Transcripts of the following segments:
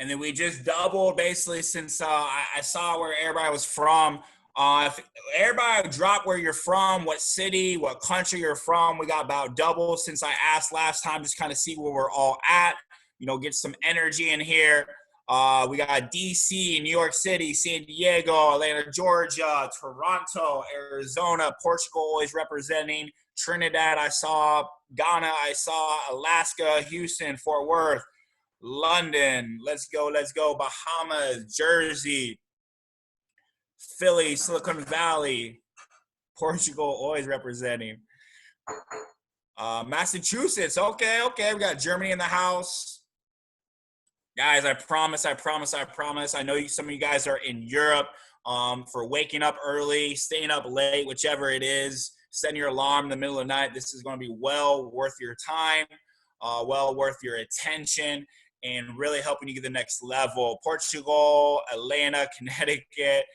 And then we just doubled basically since I saw where everybody was from. If everybody drop where you're from, what city, what country you're from, we got about double since I asked last time, just kind of see where we're all at, get some energy in here. We got DC, New York City, San Diego, Atlanta, Georgia, Toronto, Arizona, Portugal always representing, Trinidad I saw, Ghana I saw, Alaska, Houston, Fort Worth, London, let's go, Bahamas, Jersey, Philly, Silicon Valley, Portugal always representing. Massachusetts, okay. We got Germany in the house. Guys, I promise. I know some of you guys are in Europe for waking up early, staying up late, whichever it is, setting your alarm in the middle of the night. This is going to be well worth your time, well worth your attention, and really helping you get the next level. Portugal, Atlanta, Connecticut,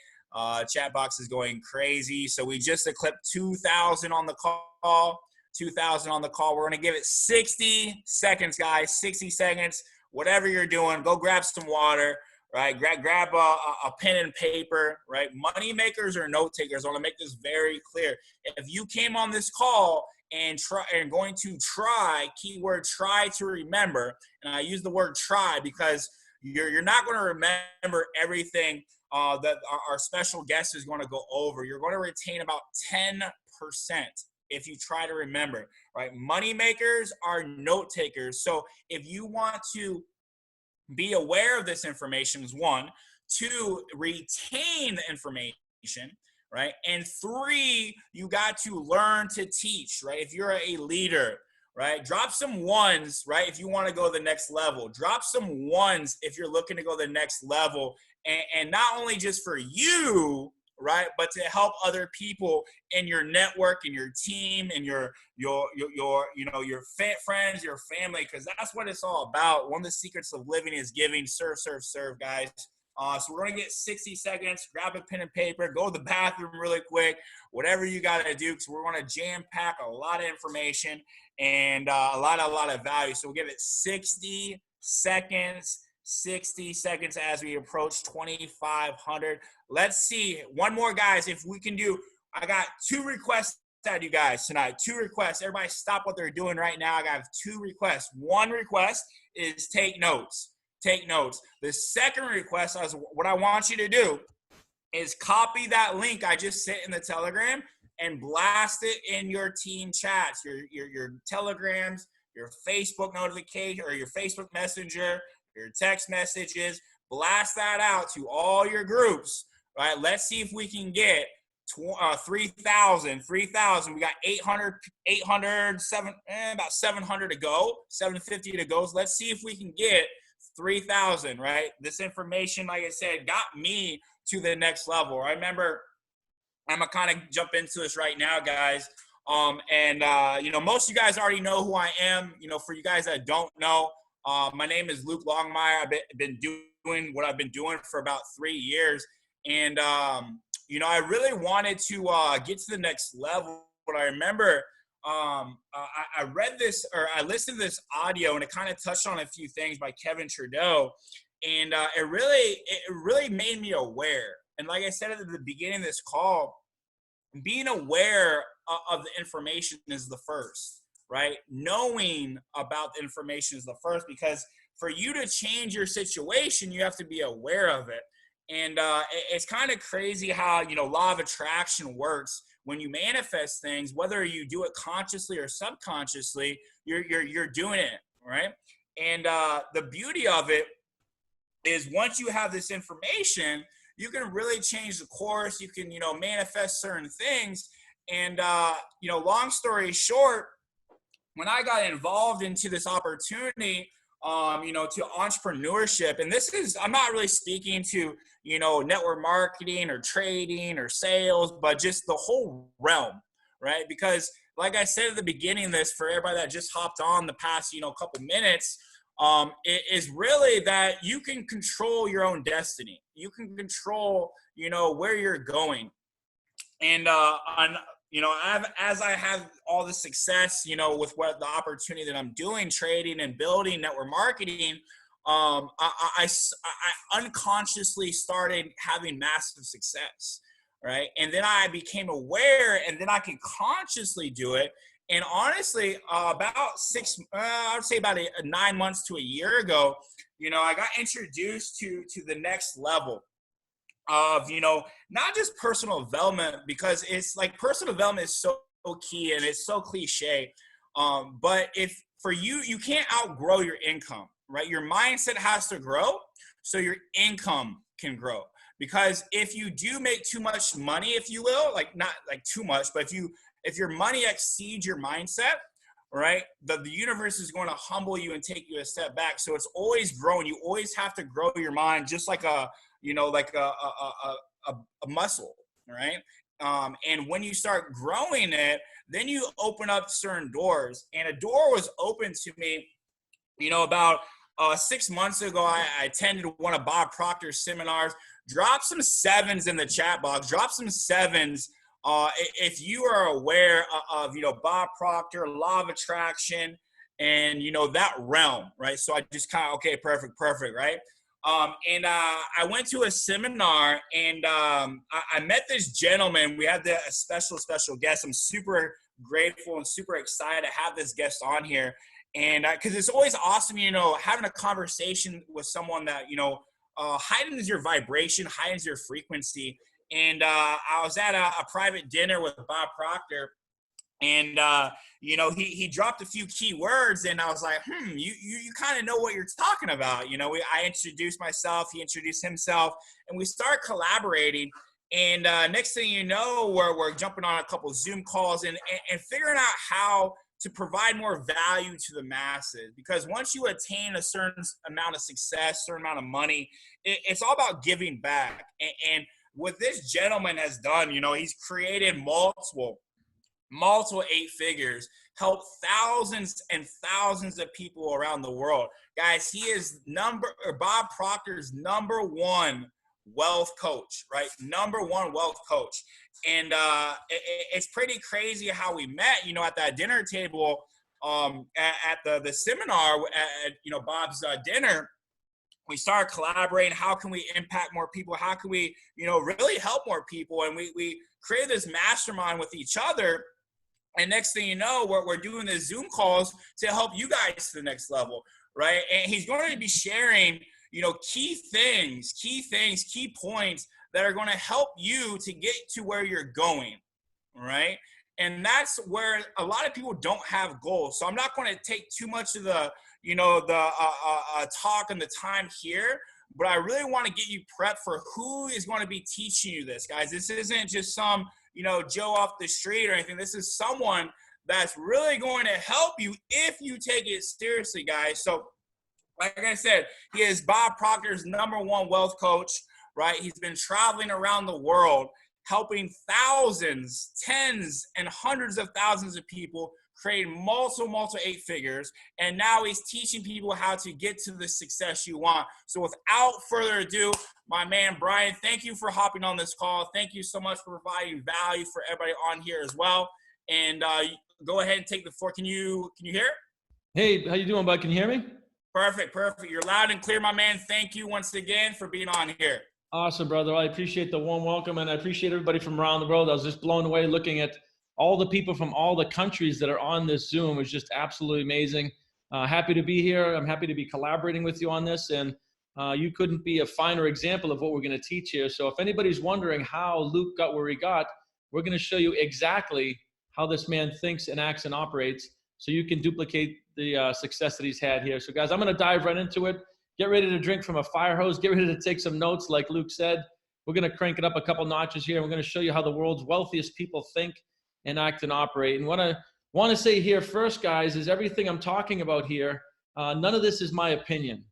chat box is going crazy. So we just eclipsed 2,000 on the call. 2,000 on the call. We're going to give it 60 seconds, guys. 60 seconds. Whatever you're doing, go grab some water, right? Grab a pen and paper, right? Money makers or note takers. I want to make this very clear. If you came on this call and going to try, keyword try to remember, and I use the word try because you're not going to remember everything that our special guest is going to go over. You're going to retain about 10% if you try to remember, right? Money makers are note takers. So if you want to be aware of this information is 1, 2, retain the information, right? And 3, you got to learn to teach, right? If you're a leader, right? Drop some ones, right? If you want to go to the next level, drop some ones if you're looking to go to the next level. And not only just for you, right, but to help other people in your network, in your team, and your friends, your family, because that's what it's all about. One of the secrets of living is giving. Serve, guys. So we're gonna get 60 seconds. Grab a pen and paper. Go to the bathroom really quick. Whatever you gotta do, because we're gonna jam pack a lot of information and a lot of value. So we'll give it 60 seconds. 60 seconds as we approach 2,500. Let's see. One more, guys, if we can do. I got 2 requests out of you guys tonight. 2 requests. Everybody stop what they're doing right now. I got 2 requests. One request is take notes. Take notes. The second request is what I want you to do is copy that link I just sent in the Telegram and blast it in your team chats, your Telegrams, your Facebook notification, or your Facebook Messenger, your text messages. Blast that out to all your groups, right? Let's see if we can get 3,000. We got 800, about 700 to go, 750 to go. So let's see if we can get 3,000, right? This information, like I said, got me to the next level. I remember, I'm going to kind of jump into this right now, guys. Most of you guys already know who I am. For you guys that don't know, my name is Luke Longmire. I've been doing what I've been doing for about 3 years. And, I really wanted to get to the next level. But I remember I read this, or I listened to this audio, and it kind of touched on a few things by Kevin Trudeau. And it really made me aware. And like I said at the beginning of this call, being aware of the information is the first. Right? Knowing about the information is the first, because for you to change your situation, you have to be aware of it. And it's kind of crazy how, law of attraction works. When you manifest things, whether you do it consciously or subconsciously, you're doing it, right? And the beauty of it is once you have this information, you can really change the course. You can, manifest certain things. And, long story short, when I got involved into this opportunity, to entrepreneurship, and I'm not really speaking to, network marketing or trading or sales, but just the whole realm, right? Because like I said at the beginning of this, for everybody that just hopped on the past, couple minutes, it is really that you can control your own destiny. You can control, where you're going. And, as I have all the success, with what the opportunity that I'm doing, trading and building network marketing, I unconsciously started having massive success, right? And then I became aware, and then I could consciously do it. And honestly, about I would say about 9 months to a year ago, I got introduced to the next level of, not just personal development, because it's like personal development is so key and it's so cliche. But if for you, you can't outgrow your income, right? Your mindset has to grow so your income can grow. Because if you do make too much money, if you will, like not like too much, but if your money exceeds your mindset, right, the universe is going to humble you and take you a step back. So it's always growing. You always have to grow your mind, just like a muscle, right? And when you start growing it, then you open up certain doors. And a door was open to me, about 6 months ago. I attended one of Bob Proctor's seminars. Drop some sevens in the chat box. Drop some sevens if you are aware of, Bob Proctor, law of attraction, and, that realm, right? So I just kind of, okay, perfect, right? And I went to a seminar, and I met this gentleman. We had a special guest. I'm super grateful and super excited to have this guest on here. And because it's always awesome, having a conversation with someone that, heightens your vibration, heightens your frequency. And I was at a private dinner with Bob Proctor, and he dropped a few key words, and I was like, you kind of know what you're talking about. I introduced myself, he introduced himself, and we started collaborating. And next thing you know, we're jumping on a couple Zoom calls and figuring out how to provide more value to the masses. Because once you attain a certain amount of success, certain amount of money, it's all about giving back. And what this gentleman has done, he's created multiple 8 figures, helped thousands and thousands of people around the world. Guys, he is Bob Proctor's #1 wealth coach, right? #1 wealth coach. And it's pretty crazy how we met, at that dinner table, at the seminar, at Bob's dinner. We started collaborating. How can we impact more people? How can we, really help more people? And we created this mastermind with each other. And next thing you know, we're doing the Zoom calls to help you guys to the next level, right? And he's going to be sharing, key things, key points that are going to help you to get to where you're going, right? And that's where a lot of people don't have goals. So I'm not going to take too much of the, talk and the time here, but I really want to get you prepped for who is going to be teaching you this, guys. This isn't just some, Joe off the street or anything. This is someone that's really going to help you if you take it seriously, guys. So like I said, he is Bob Proctor's #1 wealth coach, right? He's been traveling around the world, helping thousands, tens, and hundreds of thousands of people create multiple 8 figures. And now he's teaching people how to get to the success you want. So without further ado, my man, Brian, thank you for hopping on this call. Thank you so much for providing value for everybody on here as well. And go ahead and take the floor. Can you hear? Hey, how you doing, bud? Can you hear me? Perfect. You're loud and clear, my man. Thank you once again for being on here. Awesome, brother. I appreciate the warm welcome, and I appreciate everybody from around the world. I was just blown away looking at all the people from all the countries that are on this Zoom. It was just absolutely amazing. Happy to be here. I'm happy to be collaborating with you on this, and you couldn't be a finer example of what we're going to teach here. So if anybody's wondering how Luke got where he got, we're going to show you exactly how this man thinks and acts and operates, so you can duplicate the success that he's had here. So guys, I'm going to dive right into it. Get ready to drink from a fire hose. Get ready to take some notes like Luke said. We're going to crank it up a couple notches here. We're going to show you how the world's wealthiest people think and act and operate. And what I want to say here first, guys, is everything I'm talking about here, none of this is my opinion.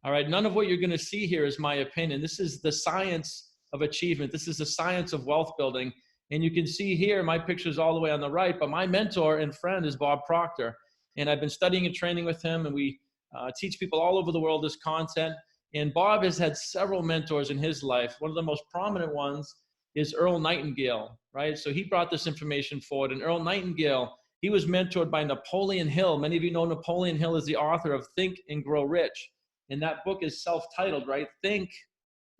All right, none of what you're going to see here is my opinion. This is the science of achievement. This is the science of wealth building. And you can see here, my picture's all the way on the right, but my mentor and friend is Bob Proctor. And I've been studying and training with him, and we teach people all over the world this content. And Bob has had several mentors in his life. One of the most prominent ones is Earl Nightingale, right? So he brought this information forward. And Earl Nightingale, he was mentored by Napoleon Hill. Many of you know Napoleon Hill is the author of Think and Grow Rich. And that book is self-titled, right? Think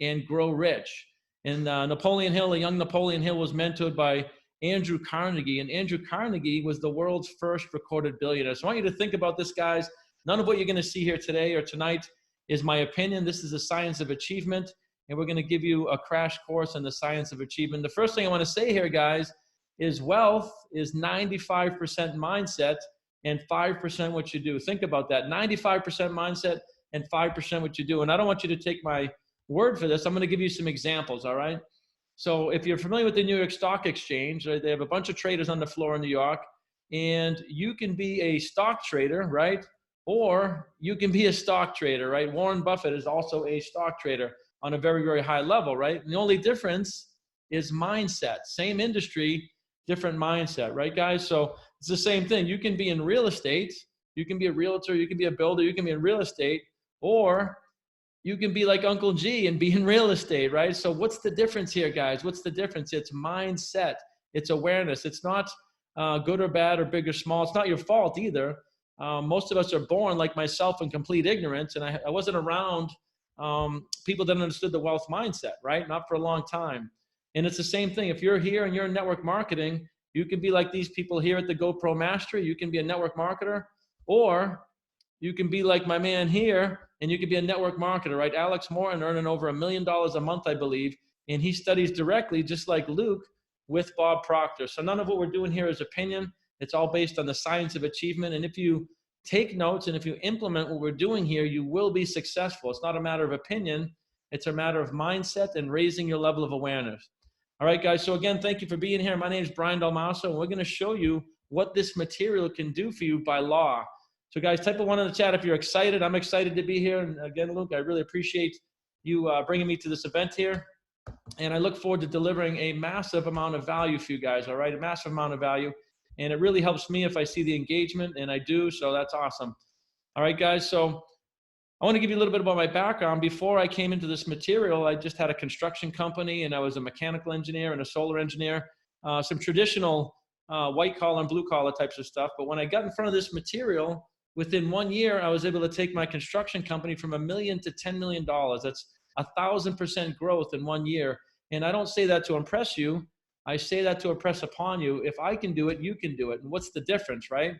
and Grow Rich. And Napoleon Hill, a young Napoleon Hill, was mentored by Andrew Carnegie. And Andrew Carnegie was the world's first recorded billionaire. So I want you to think about this, guys. None of what you're going to see here today or tonight is my opinion. This is the science of achievement. And we're going to give you a crash course on the science of achievement. The first thing I want to say here, guys, is wealth is 95% mindset and 5% what you do. Think about that. 95% mindset and 5% what you do. And I don't want you to take my word for this. I'm going to give you some examples, all right? So if you're familiar with the New York Stock Exchange, right, they have a bunch of traders on the floor in New York, and you can be a stock trader, right? Or you can be a stock trader, right? Warren Buffett is also a stock trader on a very, very high level, right? And the only difference is mindset. Same industry, different mindset, right, guys? So it's the same thing. You can be in real estate. You can be a realtor. You can be a builder. You can be in real estate. Or you can be like Uncle G and be in real estate, right? So what's the difference here, guys? What's the difference? It's mindset. It's awareness. It's not good or bad or big or small. It's not your fault either. Most of us are born like myself in complete ignorance, and I wasn't around people that understood the wealth mindset, right? Not for a long time. And it's the same thing. If you're here and you're in network marketing, you can be like these people here at the GoPro Mastery. You can be a network marketer, or you can be like my man here, and you can be a network marketer, right? Alex Morton earning over $1 million a month, I believe, and he studies directly, just like Luke, with Bob Proctor. So none of what we're doing here is opinion. It's all based on the science of achievement. And if you take notes and if you implement what we're doing here, you will be successful. It's not a matter of opinion. It's a matter of mindset and raising your level of awareness. All right, guys. So again, thank you for being here. My name is Brian Dalmaso, and we're going to show you what this material can do for you by law. So guys, type a 1 in the chat if you're excited. I'm excited to be here. And again, Luke, I really appreciate you bringing me to this event here. And I look forward to delivering a massive amount of value for you guys, all right? A massive amount of value. And it really helps me if I see the engagement, and I do, so that's awesome. All right, guys, so I want to give you a little bit about my background. Before I came into this material, I just had a construction company, and I was a mechanical engineer and a solar engineer, some traditional white collar and blue collar types of stuff. But when I got in front of this material, within 1 year, I was able to take my construction company from $1 million to $10 million. That's 1,000% growth in 1 year. And I don't say that to impress you. I say that to impress upon you. If I can do it, you can do it. And what's the difference, right?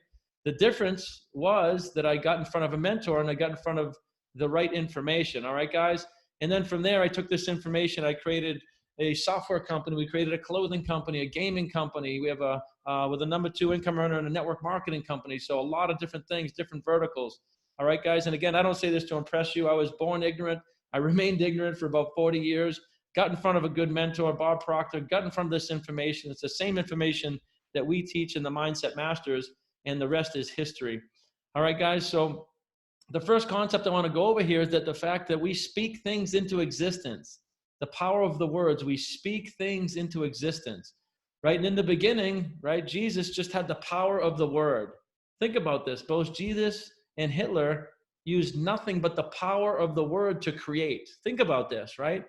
The difference was that I got in front of a mentor and I got in front of the right information. All right, guys? And then from there, I took this information. I created a software company. We created a clothing company, a gaming company. We have with a #2 income earner and a network marketing company. So a lot of different things, different verticals. All right, guys? And again, I don't say this to impress you. I was born ignorant. I remained ignorant for about 40 years. Got in front of a good mentor, Bob Proctor, got in front of this information. It's the same information that we teach in the Mindset Masters, and the rest is history. All right, guys, so the first concept I want to go over here is that the fact that we speak things into existence, the power of the words, we speak things into existence, right? And in the beginning, right, Jesus just had the power of the word. Think about this. Both Jesus and Hitler used nothing but the power of the word to create. Think about this, right?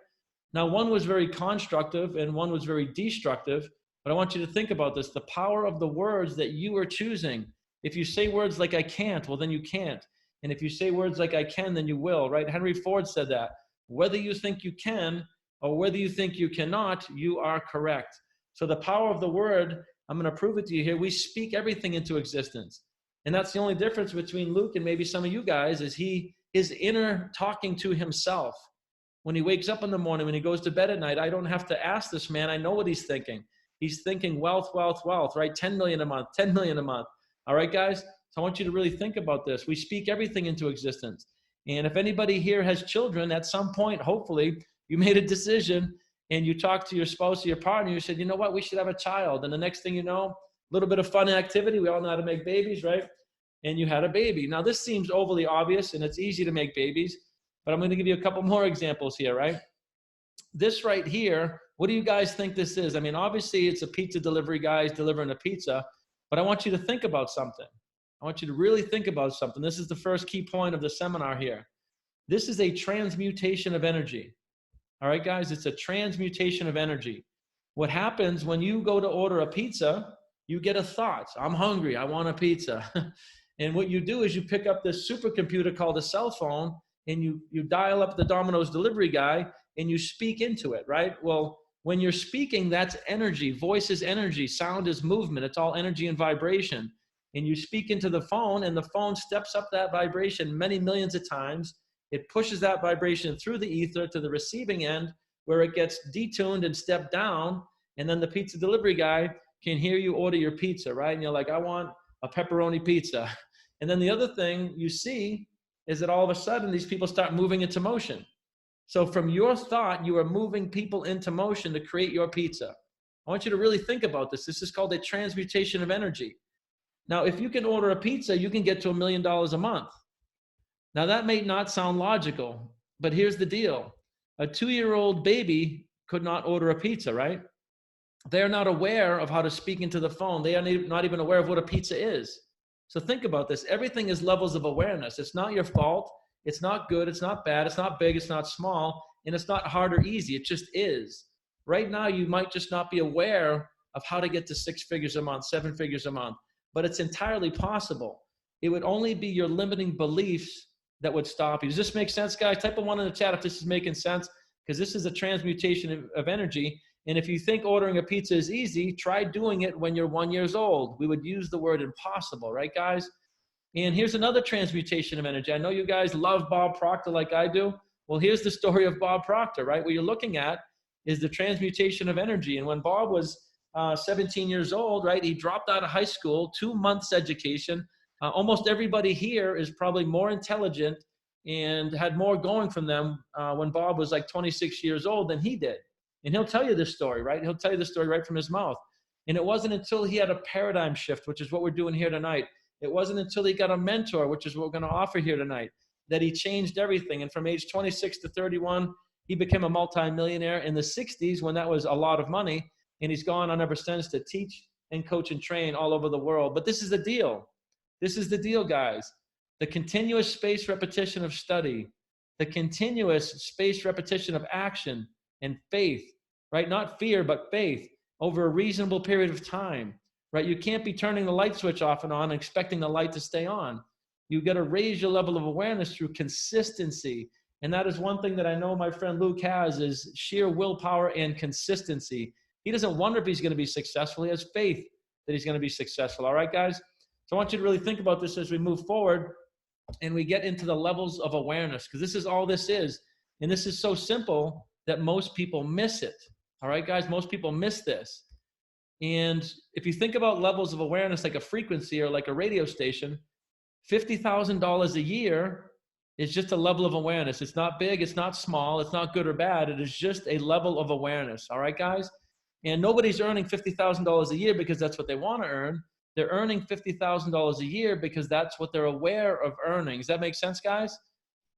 Now, one was very constructive and one was very destructive, but I want you to think about this, the power of the words that you are choosing. If you say words like I can't, well, then you can't. And if you say words like I can, then you will, right? Henry Ford said that. Whether you think you can or whether you think you cannot, you are correct. So the power of the word, I'm going to prove it to you here. We speak everything into existence. And that's the only difference between Luke and maybe some of you guys is his inner talking to himself. When he wakes up in the morning, when he goes to bed at night, I don't have to ask this man. I know what he's thinking. He's thinking wealth, wealth, wealth, right? 10 million a month, 10 million a month. All right, guys? So I want you to really think about this. We speak everything into existence. And if anybody here has children, at some point, hopefully, you made a decision and you talked to your spouse or your partner, you said, you know what, we should have a child. And the next thing you know, a little bit of fun activity. We all know how to make babies, right? And you had a baby. Now, this seems overly obvious and it's easy to make babies. But I'm going to give you a couple more examples here, right? This right here, what do you guys think this is? I mean, obviously, it's a pizza delivery guy delivering a pizza, but I want you to think about something. I want you to really think about something. This is the first key point of the seminar here. This is a transmutation of energy. All right, guys, it's a transmutation of energy. What happens when you go to order a pizza, you get a thought. I'm hungry. I want a pizza. And what you do is you pick up this supercomputer called a cell phone, and you dial up the Domino's delivery guy and you speak into it, right? Well, when you're speaking, that's energy. Voice is energy. Sound is movement. It's all energy and vibration. And you speak into the phone, and the phone steps up that vibration many millions of times. It pushes that vibration through the ether to the receiving end, where it gets detuned and stepped down. And then the pizza delivery guy can hear you order your pizza, right? And you're like, I want a pepperoni pizza. And then the other thing you see is that all of a sudden these people start moving into motion. So from your thought, you are moving people into motion to create your pizza. I want you to really think about this. This is called a transmutation of energy. Now, if you can order a pizza, you can get to $1 million a month. Now, that may not sound logical, but here's the deal. A 2-year-old baby could not order a pizza, right? They're not aware of how to speak into the phone. They are not even aware of what a pizza is. So think about this. Everything is levels of awareness. It's not your fault. It's not good. It's not bad. It's not big. It's not small. And it's not hard or easy. It just is. Right now, you might just not be aware of how to get to 6 figures a month, 7 figures a month, but it's entirely possible. It would only be your limiting beliefs that would stop you. Does this make sense, guys? Type a 1 in the chat if this is making sense, because this is a transmutation of energy. And if you think ordering a pizza is easy, try doing it when you're 1 year old. We would use the word impossible, right, guys? And here's another transmutation of energy. I know you guys love Bob Proctor like I do. Well, here's the story of Bob Proctor, right? What you're looking at is the transmutation of energy. And when Bob was 17 years old, right, he dropped out of high school, 2 months education. Almost everybody here is probably more intelligent and had more going from them when Bob was like 26 years old than he did. And he'll tell you this story, right? He'll tell you this story right from his mouth. And it wasn't until he had a paradigm shift, which is what we're doing here tonight. It wasn't until he got a mentor, which is what we're going to offer here tonight, that he changed everything. And from age 26 to 31, he became a multimillionaire. In the 60s, when that was a lot of money, and he's gone on ever since to teach and coach and train all over the world. But this is the deal. This is the deal, guys. The continuous space repetition of study, the continuous space repetition of action and faith, right? Not fear, but faith over a reasonable period of time, right? You can't be turning the light switch off and on and expecting the light to stay on. You got to raise your level of awareness through consistency. And that is one thing that I know my friend Luke has, is sheer willpower and consistency. He doesn't wonder if he's going to be successful. He has faith that he's going to be successful. All right, guys? So I want you to really think about this as we move forward and we get into the levels of awareness, because this is all this is. And this is so simple that most people miss it. All right, guys? Most people miss this. And if you think about levels of awareness like a frequency or like a radio station, $50,000 a year is just a level of awareness. It's not big. It's not small. It's not good or bad. It is just a level of awareness. All right, guys? And nobody's earning $50,000 a year because that's what they want to earn. They're earning $50,000 a year because that's what they're aware of earning. Does that make sense, guys?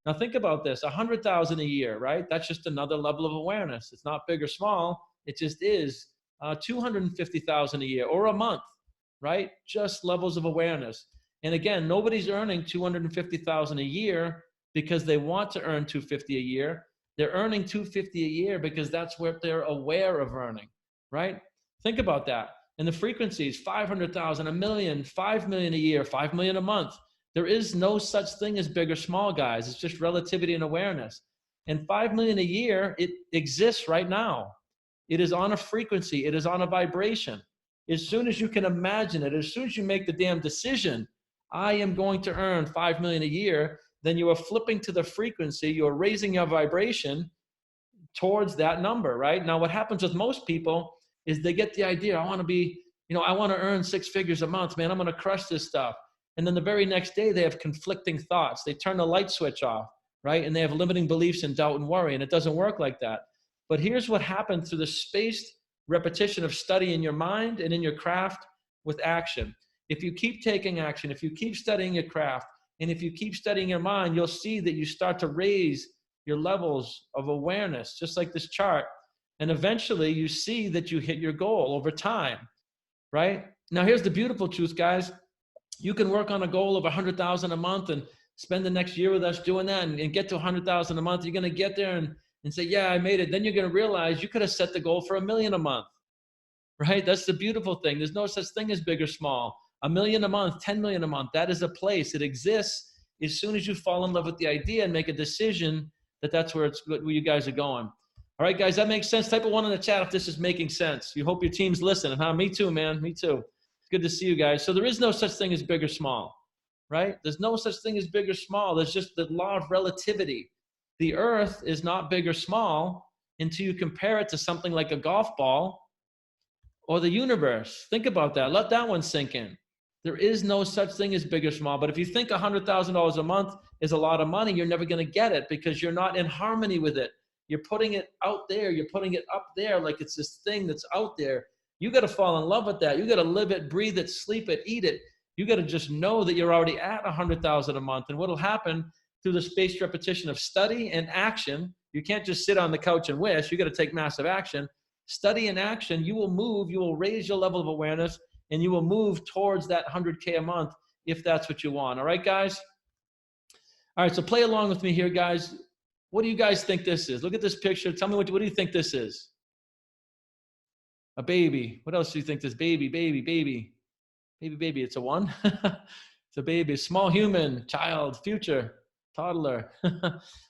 Now think about this, $100,000 a year, right? That's just another level of awareness. It's not big or small. It just is. $250,000 a year or a month, right? Just levels of awareness. And again, nobody's earning $250,000 a year because they want to earn $250 a year. They're earning $250 a year because that's what they're aware of earning, right? Think about that. And the frequencies, 500,000, a million, 5 million a year, 5 million a month. There is no such thing as big or small, guys. It's just relativity and awareness. And 5 million a year, it exists right now. It is on a frequency. It is on a vibration. As soon as you can imagine it, as soon as you make the damn decision, I am going to earn 5 million a year, then you are flipping to the frequency. You are raising your vibration towards that number, right? Now, what happens with most people is they get the idea, I want to be, I want to earn 6 figures a month, man. I'm going to crush this stuff. And then the very next day, they have conflicting thoughts. They turn the light switch off, right? And they have limiting beliefs and doubt and worry, and it doesn't work like that. But here's what happens through the spaced repetition of study in your mind and in your craft with action. If you keep taking action, if you keep studying your craft, and if you keep studying your mind, you'll see that you start to raise your levels of awareness, just like this chart. And eventually you see that you hit your goal over time, right? Now, here's the beautiful truth, guys. You can work on a goal of 100,000 a month and spend the next year with us doing that and get to 100,000 a month. You're going to get there and say, yeah, I made it. Then you're going to realize you could have set the goal for $1 million a month, right? That's the beautiful thing. There's no such thing as big or small. $1 million a month, 10 million a month. That is a place. It exists. as soon as you fall in love with the idea and make a decision that that's where you guys are going. All right, guys, that makes sense. Type a 1 in the chat if this is making sense. You hope your team's listening, huh? Me too, man. Me too. It's good to see you guys. So there is no such thing as big or small, right? There's no such thing as big or small. There's just the law of relativity. The earth is not big or small until you compare it to something like a golf ball or the universe. Think about that. Let that one sink in. There is no such thing as big or small. But if you think $100,000 a month is a lot of money, you're never going to get it because you're not in harmony with it. You're putting it out there. You're putting it up there like it's this thing that's out there. You got to fall in love with that. You got to live it, breathe it, sleep it, eat it. You got to just know that you're already at $100,000 a month. And what'll happen through the spaced repetition of study and action, you can't just sit on the couch and wish. You got to take massive action. Study and action, you will move, you will raise your level of awareness, and you will move towards that 100K a month if that's what you want. All right, guys? All right, so play along with me here, guys. What do you guys think this is? Look at this picture. Tell me, what do you think this is? A baby. What else do you think this baby? Baby. It's a 1. It's a baby, a small human, child, future, toddler.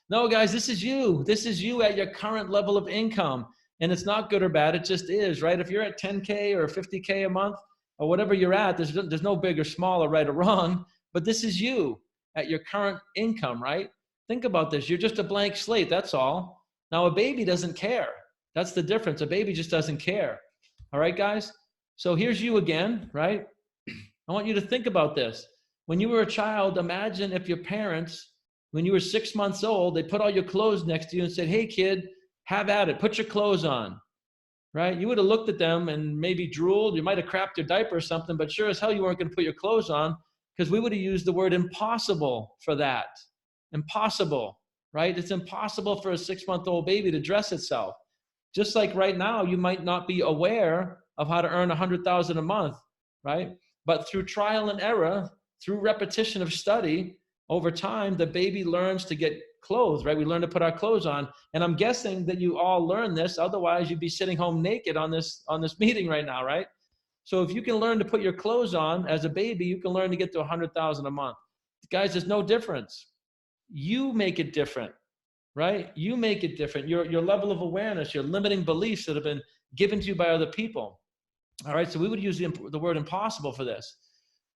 No, guys, this is you. This is you at your current level of income. And it's not good or bad. It just is, right? If you're at 10K or 50K a month or whatever you're at, there's no big or small or right or wrong. But this is you at your current income, right? Think about this. You're just a blank slate. That's all. Now, a baby doesn't care. That's the difference. A baby just doesn't care. All right, guys? So here's you again, right? I want you to think about this. When you were a child, imagine if your parents, when you were 6 months old, they put all your clothes next to you and said, hey, kid, have at it. Put your clothes on, right? You would have looked at them and maybe drooled. You might have crapped your diaper or something, but sure as hell you weren't going to put your clothes on because we would have used the word impossible for that. Impossible, right? It's impossible for a 6-month-old baby to dress itself. Just like right now, you might not be aware of how to earn $100,000 a month, right? But through trial and error, through repetition of study, over time, the baby learns to get clothes, right? We learn to put our clothes on. And I'm guessing that you all learn this. Otherwise, you'd be sitting home naked on this meeting right now, right? So if you can learn to put your clothes on as a baby, you can learn to get to $100,000 a month. Guys, there's no difference. You make it different, right? You make it different. Your level of awareness, your limiting beliefs that have been given to you by other people. All right, so we would use the word impossible for this.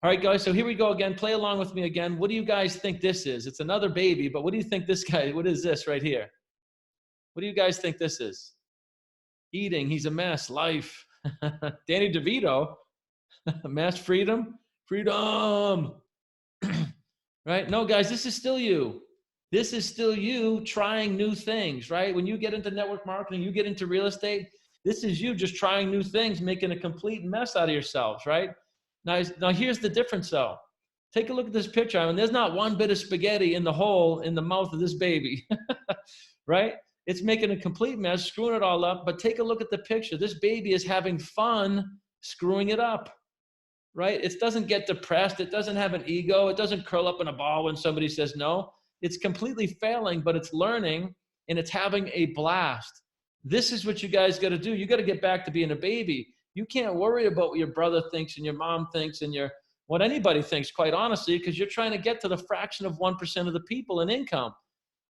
All right, guys, so here we go again. Play along with me again. What do you guys think this is? It's another baby, but what do you think this guy, what is this right here? What do you guys think this is? Eating, he's a mess, life. Danny DeVito, mass freedom, freedom. Right? No, guys, this is still you. This is still you trying new things, right? When you get into network marketing, you get into real estate, this is you just trying new things, making a complete mess out of yourselves, right? Now here's the difference though. Take a look at this picture. I mean, there's not one bit of spaghetti in the hole in the mouth of this baby, right? It's making a complete mess, screwing it all up, but take a look at the picture. This baby is having fun screwing it up, right? It doesn't get depressed. It doesn't have an ego. It doesn't curl up in a ball when somebody says no. It's completely failing, but it's learning and it's having a blast. This is what you guys got to do. You got to get back to being a baby. You can't worry about what your brother thinks and your mom thinks and what anybody thinks, quite honestly, because you're trying to get to the fraction of 1% of the people in income.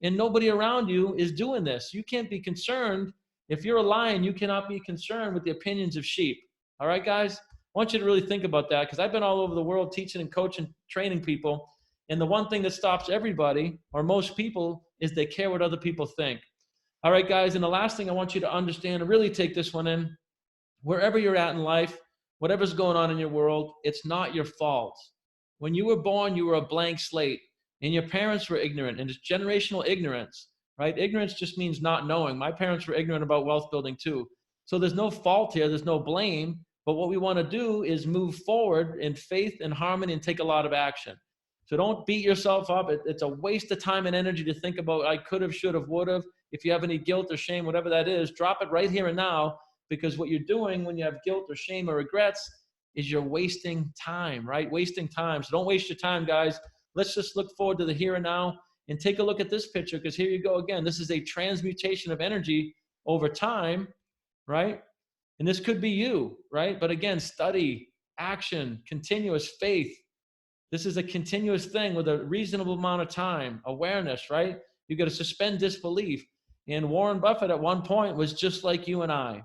And nobody around you is doing this. You can't be concerned. If you're a lion, you cannot be concerned with the opinions of sheep. All right, guys? I want you to really think about that because I've been all over the world teaching and coaching, training people. And the one thing that stops everybody or most people is they care what other people think. All right, guys. And the last thing I want you to understand and really take this one in, wherever you're at in life, whatever's going on in your world, it's not your fault. When you were born, you were a blank slate and your parents were ignorant, and it's generational ignorance, right? Ignorance just means not knowing. My parents were ignorant about wealth building too. So there's no fault here. There's no blame. But what we want to do is move forward in faith and harmony and take a lot of action. So don't beat yourself up. It's a waste of time and energy to think about I could have, should have, would have. If you have any guilt or shame, whatever that is, drop it right here and now. Because what you're doing when you have guilt or shame or regrets is you're wasting time, right? Wasting time. So don't waste your time, guys. Let's just look forward to the here and now and take a look at this picture because here you go again. This is a transmutation of energy over time, right? And this could be you, right? But again, study, action, continuous faith, This is a continuous thing with a reasonable amount of time, awareness, right? You got to suspend disbelief. And Warren Buffett at one point was just like you and I.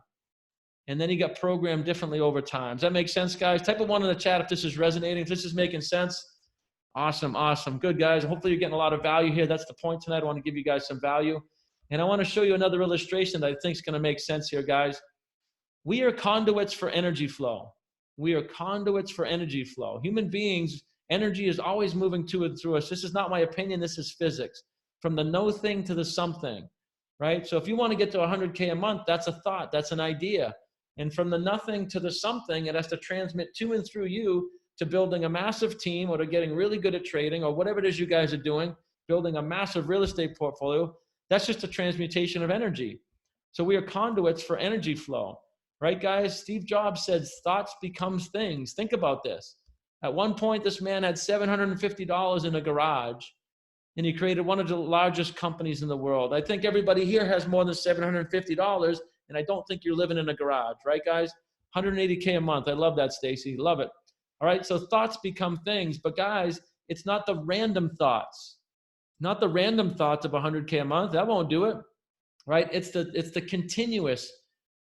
And then he got programmed differently over time. Does that make sense, guys? Type of 1 in the chat if this is resonating, if this is making sense. Awesome, awesome. Good, guys. Hopefully you're getting a lot of value here. That's the point tonight. I want to give you guys some value. And I want to show you another illustration that I think is going to make sense here, guys. We are conduits for energy flow. We are conduits for energy flow. Human beings, energy is always moving to and through us. This is not my opinion. This is physics. From the no thing to the something, right? So if you want to get to 100K a month, that's a thought. That's an idea. And from the nothing to the something, it has to transmit to and through you to building a massive team or to getting really good at trading or whatever it is you guys are doing, building a massive real estate portfolio. That's just a transmutation of energy. So we are conduits for energy flow, right, guys? Steve Jobs said, thoughts becomes things. Think about this. At one point, this man had $750 in a garage, and he created one of the largest companies in the world. I think everybody here has more than $750, and I don't think you're living in a garage, right, guys? 180K a month. I love that, Stacy. Love it. All right, so thoughts become things. But, guys, it's not the random thoughts. Not the random thoughts of 100K a month. That won't do it, right? It's the continuous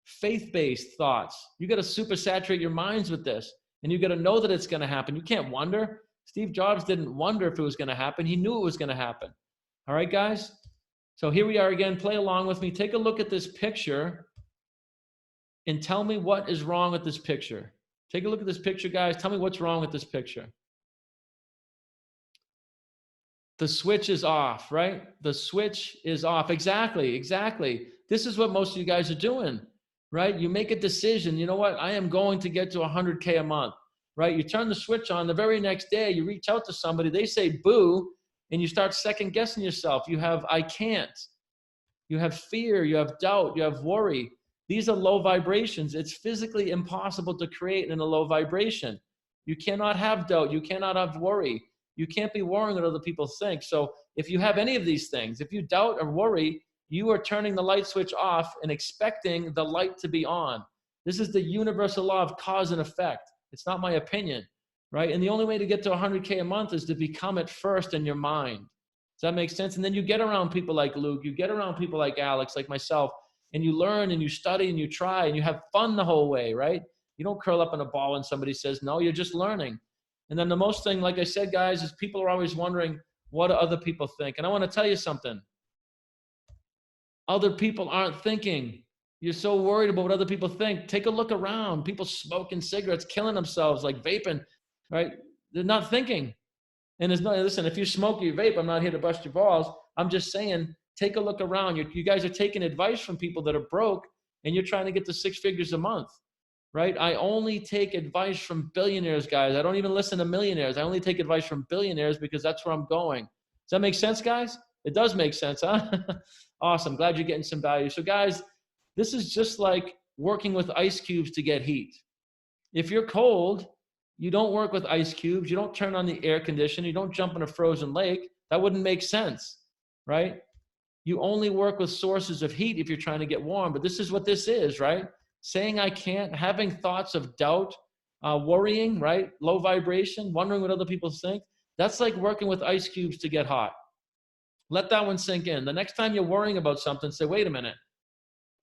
faith-based thoughts. You got to super saturate your minds with this, and you got to know that it's going to happen. You can't wonder. Steve Jobs didn't wonder if it was going to happen. He knew it was going to happen. All right, guys? So here we are again. Play along with me. Take a look at this picture and tell me what is wrong with this picture. Take a look at this picture, guys. Tell me what's wrong with this picture. The switch is off, right? The switch is off. Exactly, exactly. This is what most of you guys are doing, right? You make a decision. You know what? I am going to get to 100K a month, right? You turn the switch on. The very next day, you reach out to somebody. They say, boo, and you start second guessing yourself. You have, I can't. You have fear. You have doubt. You have worry. These are low vibrations. It's physically impossible to create in a low vibration. You cannot have doubt. You cannot have worry. You can't be worrying what other people think. So if you have any of these things, if you doubt or worry, you are turning the light switch off and expecting the light to be on. This is the universal law of cause and effect. It's not my opinion, right? And the only way to get to 100K a month is to become it first in your mind. Does that make sense? And then you get around people like Luke, you get around people like Alex, like myself, and you learn and you study and you try and you have fun the whole way, right? You don't curl up in a ball when somebody says no, you're just learning. And then the most thing, like I said, guys, is people are always wondering, what do other people think? And I want to tell you something. Other people aren't thinking. You're so worried about what other people think. Take a look around. People smoking cigarettes, killing themselves, like vaping, right? They're not thinking. And there's no, listen, if you smoke, you vape, I'm not here to bust your balls. I'm just saying, take a look around. You guys are taking advice from people that are broke, and you're trying to get to 6 figures a month. Right? I only take advice from billionaires, guys. I don't even listen to millionaires. I only take advice from billionaires because that's where I'm going. Does that make sense, guys? It does make sense, huh? Awesome. Glad you're getting some value. So, guys, this is just like working with ice cubes to get heat. If you're cold, you don't work with ice cubes. You don't turn on the air conditioner. You don't jump in a frozen lake. That wouldn't make sense, right? You only work with sources of heat if you're trying to get warm. But this is what this is, right? Saying I can't, having thoughts of doubt, worrying, right? Low vibration, wondering what other people think. That's like working with ice cubes to get hot. Let that one sink in. The next time you're worrying about something, say, wait a minute.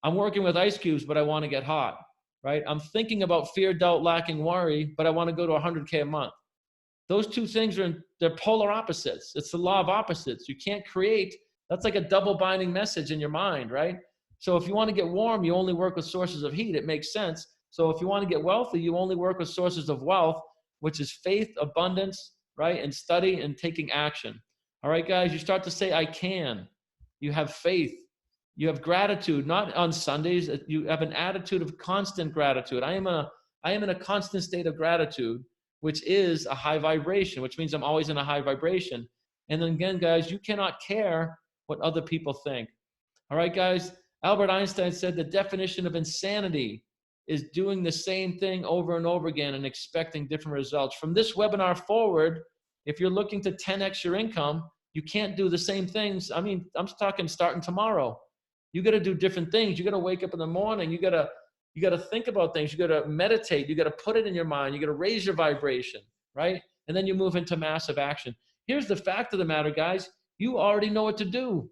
I'm working with ice cubes, but I want to get hot, right? I'm thinking about fear, doubt, lacking, worry, but I want to go to 100K a month. Those two things they're polar opposites. It's the law of opposites. You can't create, that's like a double binding message in your mind, right? So if you want to get warm, you only work with sources of heat. It makes sense. So if you want to get wealthy, you only work with sources of wealth, which is faith, abundance, right? And study and taking action. All right, guys, you start to say, I can. You have faith. You have gratitude, not on Sundays. You have an attitude of constant gratitude. I am in a constant state of gratitude, which is a high vibration, which means I'm always in a high vibration. And then again, guys, you cannot care what other people think. All right, guys. Albert Einstein said the definition of insanity is doing the same thing over and over again and expecting different results. From this webinar forward, if you're looking to 10x your income, you can't do the same things. I mean, I'm talking starting tomorrow. You got to do different things. You got to wake up in the morning. You got to think about things. You got to meditate. You got to put it in your mind. You got to raise your vibration, right? and then you move into massive action. Here's the fact of the matter, guys. You already know what to do.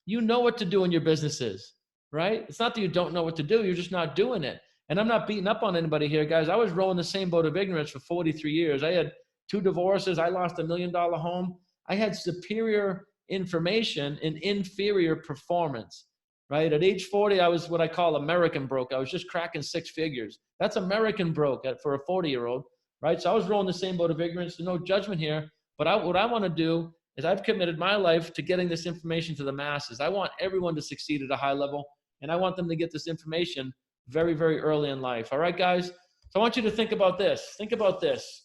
You know what to do in your businesses, right? It's not that you don't know what to do. You're just not doing it. And I'm not beating up on anybody here, guys. I was rowing the same boat of ignorance for 43 years. I had 2 divorces. I lost $1 million home. I had superior information and inferior performance, right? At age 40, I was what I call American broke. I was just cracking 6 figures. That's American broke for a 40-year-old, right? So I was rowing the same boat of ignorance. There's no judgment here. But what I want to do is I've committed my life to getting this information to the masses. I want everyone to succeed at a high level, and I want them to get this information very, very early in life. All right, guys? So I want you to think about this. Think about this.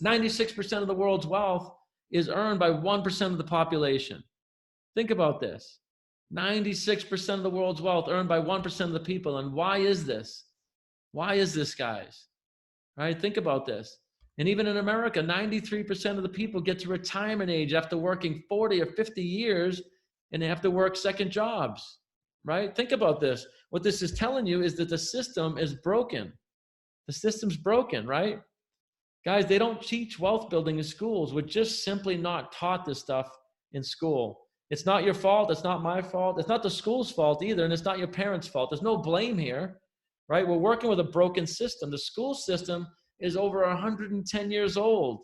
96% of the world's wealth is earned by 1% of the population. Think about this. 96% of the world's wealth earned by 1% of the people. And why is this? Why is this, guys? All right, think about this. And even in America, 93% of the people get to retirement age after working 40 or 50 years, and they have to work second jobs, right? Think about this. What this is telling you is that the system is broken. The system's broken, right? Guys, they don't teach wealth building in schools. We're just simply not taught this stuff in school. It's not your fault. It's not my fault. It's not the school's fault either, and it's not your parents' fault. There's no blame here, right? We're working with a broken system. The school system is over 110 years old.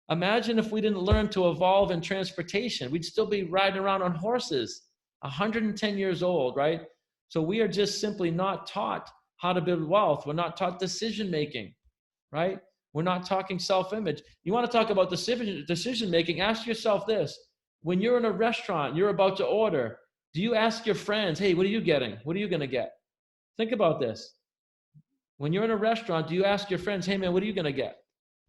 Imagine if we didn't learn to evolve in transportation. We'd still be riding around on horses, 110 years old, right? So we are just simply not taught how to build wealth. We're not taught decision-making, right? We're not talking self-image. You want to talk about decision-making, ask yourself this. When you're in a restaurant, you're about to order, do you ask your friends, hey, what are you getting? What are you going to get? Think about this. When you're in a restaurant, do you ask your friends, hey, man, what are you going to get?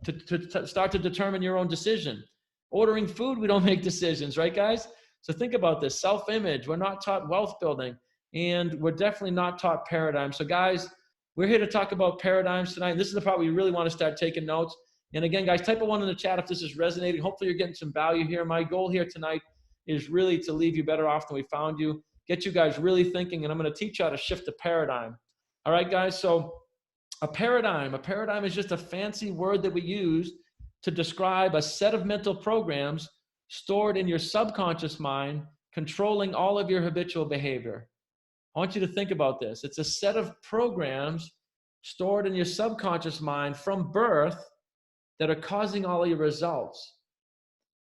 To start to determine your own decision. Ordering food, we don't make decisions, right, guys? So think about this. Self-image. We're not taught wealth building, and we're definitely not taught paradigms. So, guys, we're here to talk about paradigms tonight. This is the part where you really want to start taking notes. And again, guys, type a 1 in the chat if this is resonating. Hopefully you're getting some value here. My goal here tonight is really to leave you better off than we found you, get you guys really thinking, and I'm going to teach you how to shift the paradigm. All right, guys, so a paradigm is just a fancy word that we use to describe a set of mental programs stored in your subconscious mind, controlling all of your habitual behavior. I want you to think about this. It's a set of programs stored in your subconscious mind from birth that are causing all of your results.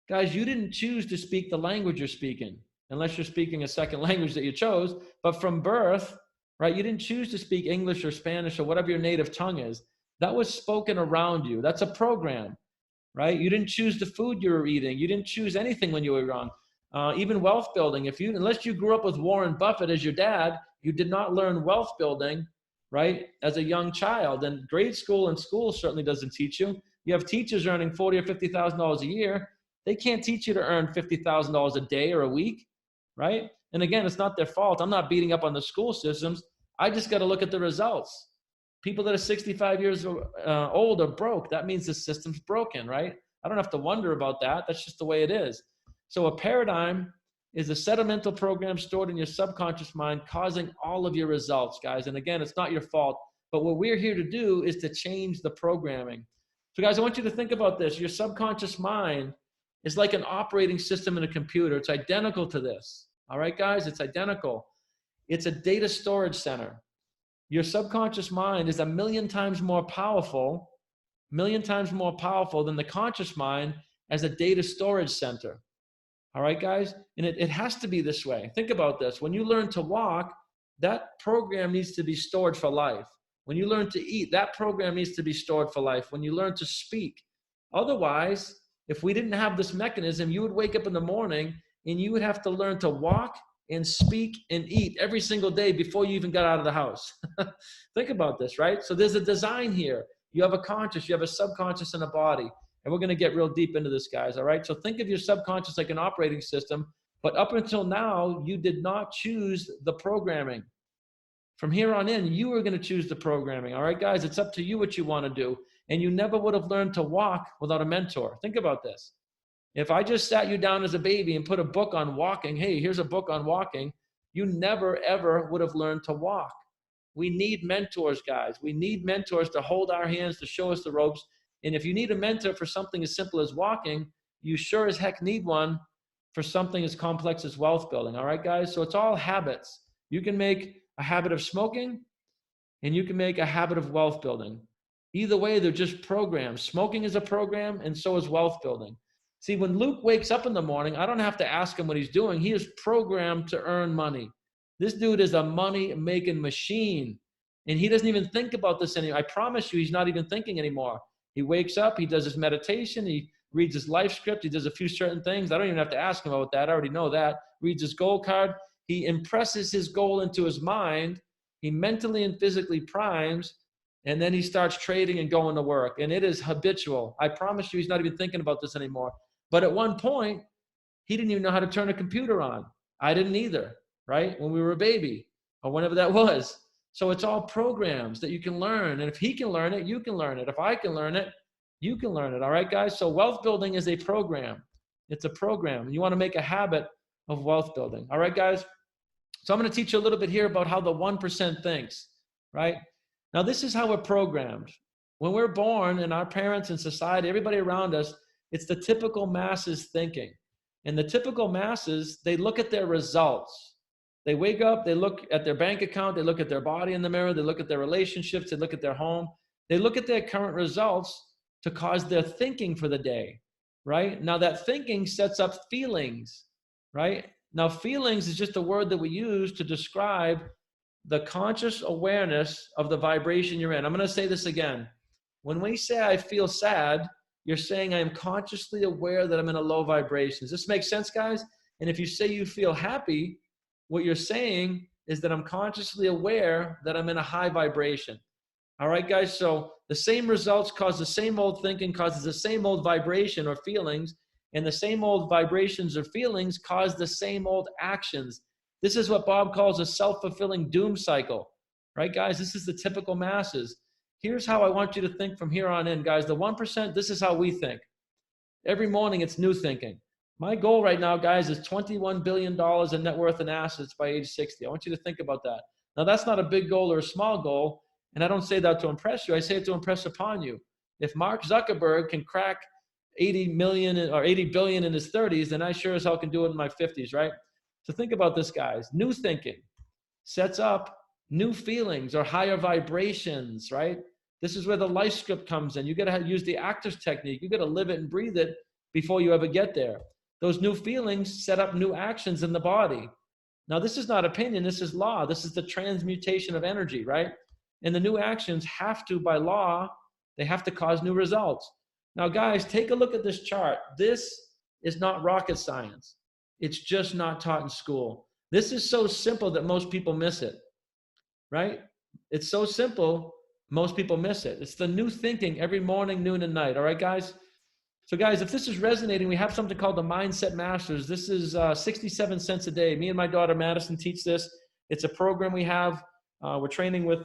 Guys, you didn't choose to speak the language you're speaking, unless you're speaking a second language that you chose, but from birth, right? You didn't choose to speak English or Spanish or whatever your native tongue is. That was spoken around you. That's a program, right? You didn't choose the food you were eating. You didn't choose anything when you were young. Even wealth building, unless you grew up with Warren Buffett as your dad, you did not learn wealth building, right, as a young child. And grade school and school certainly doesn't teach you. You have teachers earning $40,000 or $50,000 a year. They can't teach you to earn $50,000 a day or a week, right? And again, it's not their fault. I'm not beating up on the school systems. I just got to look at the results. People that are 65 years old are broke. That means the system's broken, right? I don't have to wonder about that. That's just the way it is. So a paradigm is a set of mental programs stored in your subconscious mind causing all of your results, guys. And again, it's not your fault. But what we're here to do is to change the programming. So guys, I want you to think about this. Your subconscious mind is like an operating system in a computer. It's identical to this. All right, guys, it's identical. It's a data storage center. Your subconscious mind is 1,000,000 times more powerful, 1,000,000 times more powerful than the conscious mind as a data storage center. All right, guys? And it has to be this way. Think about this. When you learn to walk, that program needs to be stored for life. When you learn to eat, that program needs to be stored for life. When you learn to speak. Otherwise, if we didn't have this mechanism, you would wake up in the morning and you would have to learn to walk and speak and eat every single day before you even got out of the house. Think about this, right? So there's a design here. You have a conscious, you have a subconscious, and a body. And we're going to get real deep into this, guys, all right? So think of your subconscious like an operating system, but up until now, you did not choose the programming. From here on in, you are going to choose the programming, all right, guys? It's up to you what you want to do. And you never would have learned to walk without a mentor. Think about this. If I just sat you down as a baby and put a book on walking, hey, here's a book on walking, you never, ever would have learned to walk. We need mentors, guys. We need mentors to hold our hands, to show us the ropes. And if you need a mentor for something as simple as walking, you sure as heck need one for something as complex as wealth building. All right, guys? So it's all habits. You can make a habit of smoking and you can make a habit of wealth building. Either way, they're just programs. Smoking is a program and so is wealth building. See, when Luke wakes up in the morning, I don't have to ask him what he's doing. He is programmed to earn money. This dude is a money-making machine. And he doesn't even think about this anymore. I promise you, he's not even thinking anymore. He wakes up, he does his meditation, he reads his life script, he does a few certain things. I don't even have to ask him about that. I already know that. Reads his goal card. He impresses his goal into his mind. He mentally and physically primes, and then he starts trading and going to work. And it is habitual. I promise you, he's not even thinking about this anymore. But at one point, he didn't even know how to turn a computer on. I didn't either, right? When we were a baby or whenever that was. So it's all programs that you can learn. And if he can learn it, you can learn it. If I can learn it, you can learn it. All right, guys? So wealth building is a program. It's a program. And you want to make a habit of wealth building. All right, guys? So I'm going to teach you a little bit here about how the 1% thinks, right? Now, this is how we're programmed. When we're born and our parents and society, everybody around us, it's the typical masses thinking. And the typical masses, they look at their results. They wake up, they look at their bank account, they look at their body in the mirror, they look at their relationships, they look at their home. They look at their current results to cause their thinking for the day, right? Now that thinking sets up feelings, right? Now feelings is just a word that we use to describe the conscious awareness of the vibration you're in. I'm going to say this again. When we say I feel sad, you're saying I am consciously aware that I'm in a low vibration. Does this make sense, guys? And if you say you feel happy, what you're saying is that I'm consciously aware that I'm in a high vibration. All right, guys? So the same results cause the same old thinking, causes the same old vibration or feelings, and the same old vibrations or feelings cause the same old actions. This is what Bob calls a self-fulfilling doom cycle. Right, guys? This is the typical masses. Here's how I want you to think from here on in, guys. The 1%, this is how we think. Every morning, it's new thinking. My goal right now, guys, is $21 billion in net worth and assets by age 60. I want you to think about that. Now, that's not a big goal or a small goal, and I don't say that to impress you. I say it to impress upon you. If Mark Zuckerberg can crack 80 million or 80 billion in his 30s, then I sure as hell can do it in my 50s, right? So think about this, guys. New thinking sets up new feelings or higher vibrations, right? This is where the life script comes in. You got to use the actor's technique. You got to live it and breathe it before you ever get there. Those new feelings set up new actions in the body. Now, this is not opinion. This is law. This is the transmutation of energy, right? And the new actions have to, by law, they have to cause new results. Now, guys, take a look at this chart. This is not rocket science. It's just not taught in school. This is so simple that most people miss it, right? It's so simple, most people miss it. It's the new thinking every morning, noon, and night. All right, guys? So guys, if this is resonating, we have something called the Mindset Masters. This is 67 cents a day. Me and my daughter, Madison, teach this. It's a program we have. We're training with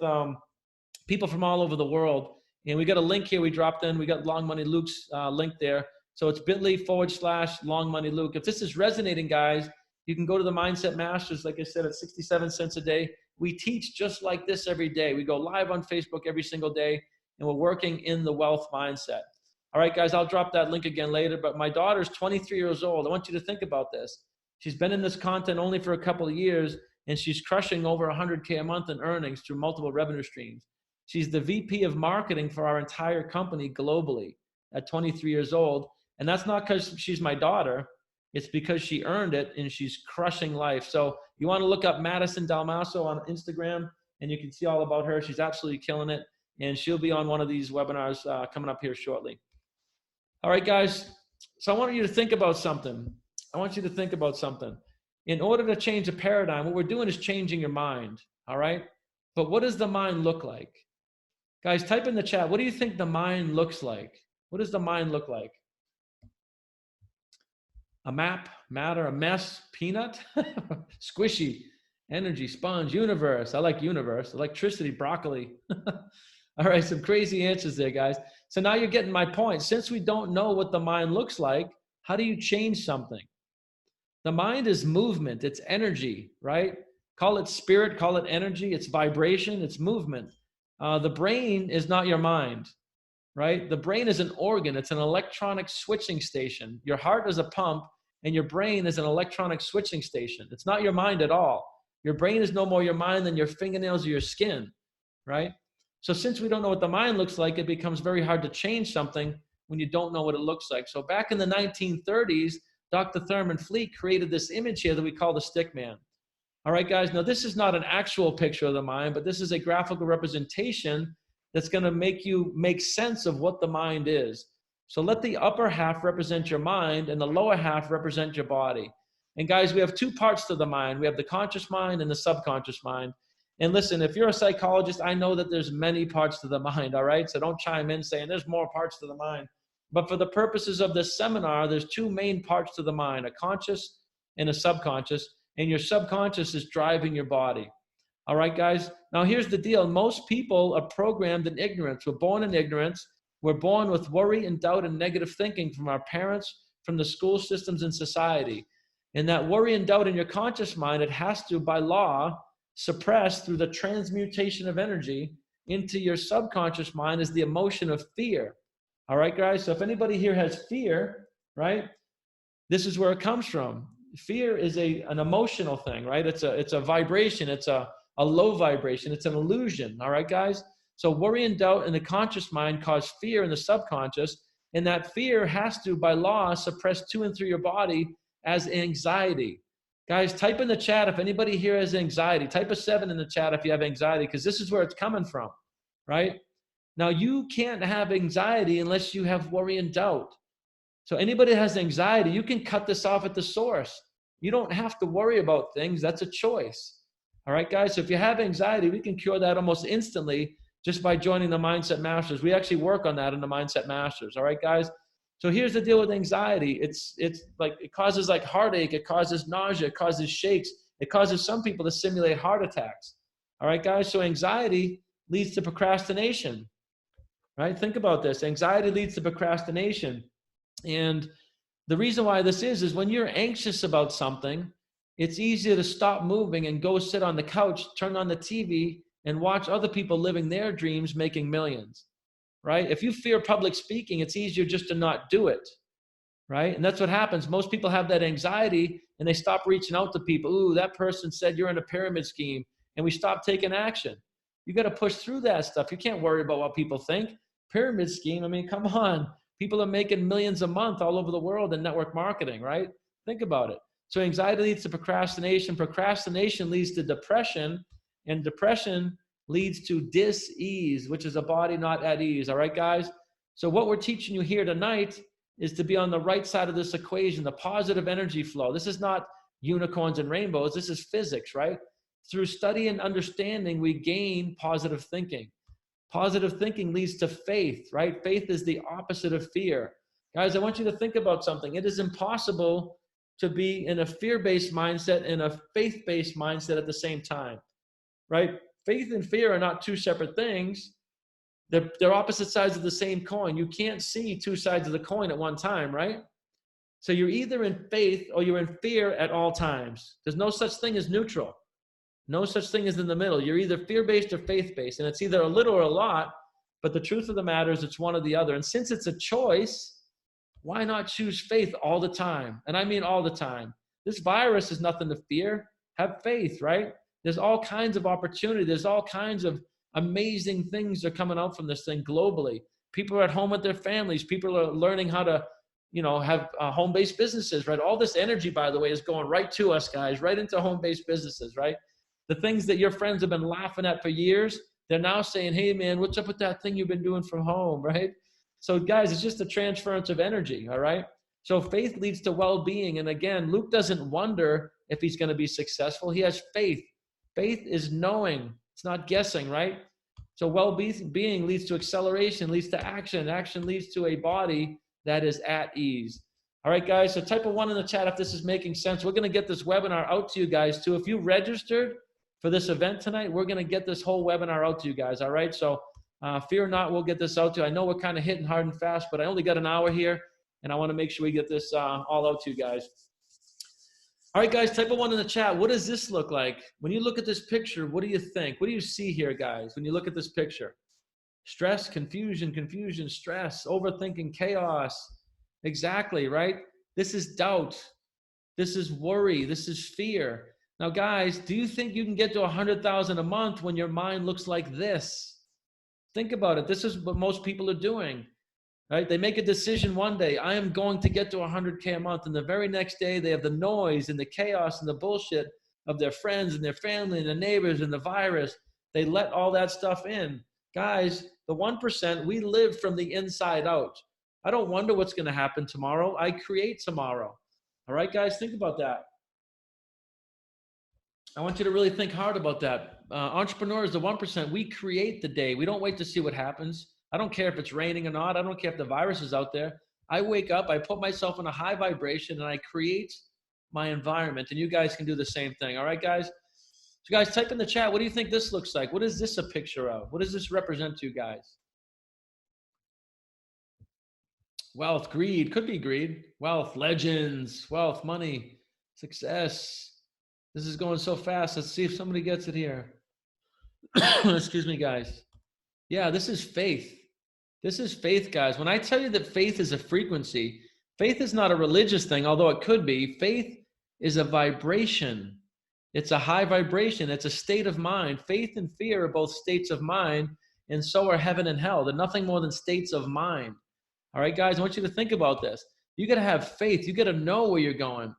people from all over the world. And we got a link here we dropped in. We got Long Money Luke's link there. So it's bit.ly/Long Money Luke. If this is resonating, guys, you can go to the Mindset Masters. Like I said, at 67 cents a day. We teach just like this every day. We go live on Facebook every single day, and we're working in the wealth mindset. All right, guys, I'll drop that link again later, but my daughter's 23 years old. I want you to think about this. She's been in this content only for a couple of years, and she's crushing over 100K a month in earnings through multiple revenue streams. She's the VP of marketing for our entire company globally at 23 years old, and that's not because she's my daughter. It's because she earned it, and she's crushing life. So you want to look up Madison Dalmaso on Instagram, and you can see all about her. She's absolutely killing it, and she'll be on one of these webinars coming up here shortly. All right, guys. So I want you to think about something. In order to change a paradigm, what we're doing is changing your mind, all right? But what does the mind look like? Guys, type in the chat. What do you think the mind looks like? What does the mind look like? A map, matter, a mess, peanut, squishy, energy, sponge, universe. I like universe, electricity, broccoli. All right, some crazy answers there, guys. So now you're getting my point. Since we don't know what the mind looks like, how do you change something? The mind is movement, it's energy, right? Call it spirit, call it energy, it's vibration, it's movement. The brain is not your mind. right? The brain is an organ. It's an electronic switching station. Your heart is a pump, and your brain is an electronic switching station. It's not your mind at all. Your brain is no more your mind than your fingernails or your skin, right? So since we don't know what the mind looks like, it becomes very hard to change something when you don't know what it looks like. So back in the 1930s, Dr. Thurman Fleet created this image here that we call the stick man. All right, guys, now this is not an actual picture of the mind, but this is a graphical representation that's going to make you make sense of what the mind is. So let the upper half represent your mind and the lower half represent your body. And guys, we have two parts to the mind. We have the conscious mind and the subconscious mind. And listen, if you're a psychologist, I know that there's many parts to the mind, all right? So don't chime in saying there's more parts to the mind. But for the purposes of this seminar, there's two main parts to the mind, a conscious and a subconscious. And your subconscious is driving your body. All right, guys? Now, here's the deal. Most people are programmed in ignorance. We're born in ignorance. We're born with worry and doubt and negative thinking from our parents, from the school systems and society. And that worry and doubt in your conscious mind, it has to, by law, suppress through the transmutation of energy into your subconscious mind is the emotion of fear. All right, guys? So if anybody here has fear, right, this is where it comes from. Fear is an emotional thing, right? It's a vibration. It's a low vibration. It's an illusion. All right, guys? So worry and doubt in the conscious mind cause fear in the subconscious. And that fear has to, by law, suppress to and through your body as anxiety. Guys, type in the chat if anybody here has anxiety. Type a 7 in the chat if you have anxiety, because this is where it's coming from, right? Now, you can't have anxiety unless you have worry and doubt. So anybody that has anxiety, you can cut this off at the source. You don't have to worry about things. That's a choice. All right, guys? So if you have anxiety, we can cure that almost instantly just by joining the Mindset Masters. We actually work on that in the Mindset Masters. All right, guys? So here's the deal with anxiety. It's like it causes like heartache. It causes nausea. It causes shakes. It causes some people to simulate heart attacks. All right, guys? So anxiety leads to procrastination. Right? Think about this. Anxiety leads to procrastination. And the reason why this is when you're anxious about something, it's easier to stop moving and go sit on the couch, turn on the TV, and watch other people living their dreams, making millions, right? If you fear public speaking, it's easier just to not do it, right? And that's what happens. Most people have that anxiety and they stop reaching out to people. Ooh, that person said you're in a pyramid scheme, and we stop taking action. You got to push through that stuff. You can't worry about what people think. Pyramid scheme, I mean, come on. People are making millions a month all over the world in network marketing, right? Think about it. So anxiety leads to procrastination. Procrastination leads to depression, and depression leads to dis-ease, which is a body not at ease. All right, guys? So what we're teaching you here tonight is to be on the right side of this equation, the positive energy flow. This is not unicorns and rainbows. This is physics, right? Through study and understanding, we gain positive thinking. Positive thinking leads to faith, right? Faith is the opposite of fear. Guys, I want you to think about something. It is impossible to be in a fear-based mindset and a faith-based mindset at the same time, right? Faith and fear are not two separate things. They're opposite sides of the same coin. You can't see two sides of the coin at one time, right? So you're either in faith or you're in fear at all times. There's no such thing as neutral. No such thing as in the middle. You're either fear-based or faith-based, and it's either a little or a lot, but the truth of the matter is it's one or the other. And since it's a choice, why not choose faith all the time? And I mean all the time. This virus is nothing to fear. Have faith, right? There's all kinds of opportunity. There's all kinds of amazing things that are coming out from this thing globally. People are at home with their families. People are learning how to, have home-based businesses, right? All this energy, by the way, is going right to us, guys, right into home-based businesses, right? The things that your friends have been laughing at for years, they're now saying, hey, man, what's up with that thing you've been doing from home, right? So, guys, it's just a transference of energy, all right? So faith leads to well-being. And again, Luke doesn't wonder if he's going to be successful. He has faith. Faith is knowing. It's not guessing, right? So well-being leads to acceleration, leads to action. Action leads to a body that is at ease. All right, guys, so type a 1 in the chat if this is making sense. We're going to get this webinar out to you guys, too. If you registered for this event tonight, we're going to get this whole webinar out to you guys, all right? So fear not, we'll get this out to you. I know we're kind of hitting hard and fast, but I only got an hour here, and I want to make sure we get this all out to you guys. All right, guys, type a 1 in the chat. What does this look like? When you look at this picture, what do you think? What do you see here, guys, when you look at this picture? Stress, confusion, stress, overthinking, chaos. Exactly, right? This is doubt. This is worry. This is fear. Now, guys, do you think you can get to 100,000 a month when your mind looks like this? Think about it. This is what most people are doing, right? They make a decision one day, I am going to get to 100K a month. And the very next day, they have the noise and the chaos and the bullshit of their friends and their family and the neighbors and the virus. They let all that stuff in. Guys, the 1%, we live from the inside out. I don't wonder what's going to happen tomorrow. I create tomorrow. All right, guys, think about that. I want you to really think hard about that. Entrepreneurs, the 1%, we create the day. We don't wait to see what happens. I don't care if it's raining or not. I don't care if the virus is out there. I wake up, I put myself in a high vibration, and I create my environment. And you guys can do the same thing. All right, guys? So guys, type in the chat, what do you think this looks like? What is this a picture of? What does this represent to you guys? Wealth, greed, could be greed. Wealth, legends, wealth, money, success. This is going so fast. Let's see if somebody gets it here. Excuse me, guys. Yeah, this is faith. This is faith, guys. When I tell you that faith is a frequency, faith is not a religious thing, although it could be. Faith is a vibration. It's a high vibration. It's a state of mind. Faith and fear are both states of mind, and so are heaven and hell. They're nothing more than states of mind. All right, guys, I want you to think about this. You got to have faith. You got to know where you're going.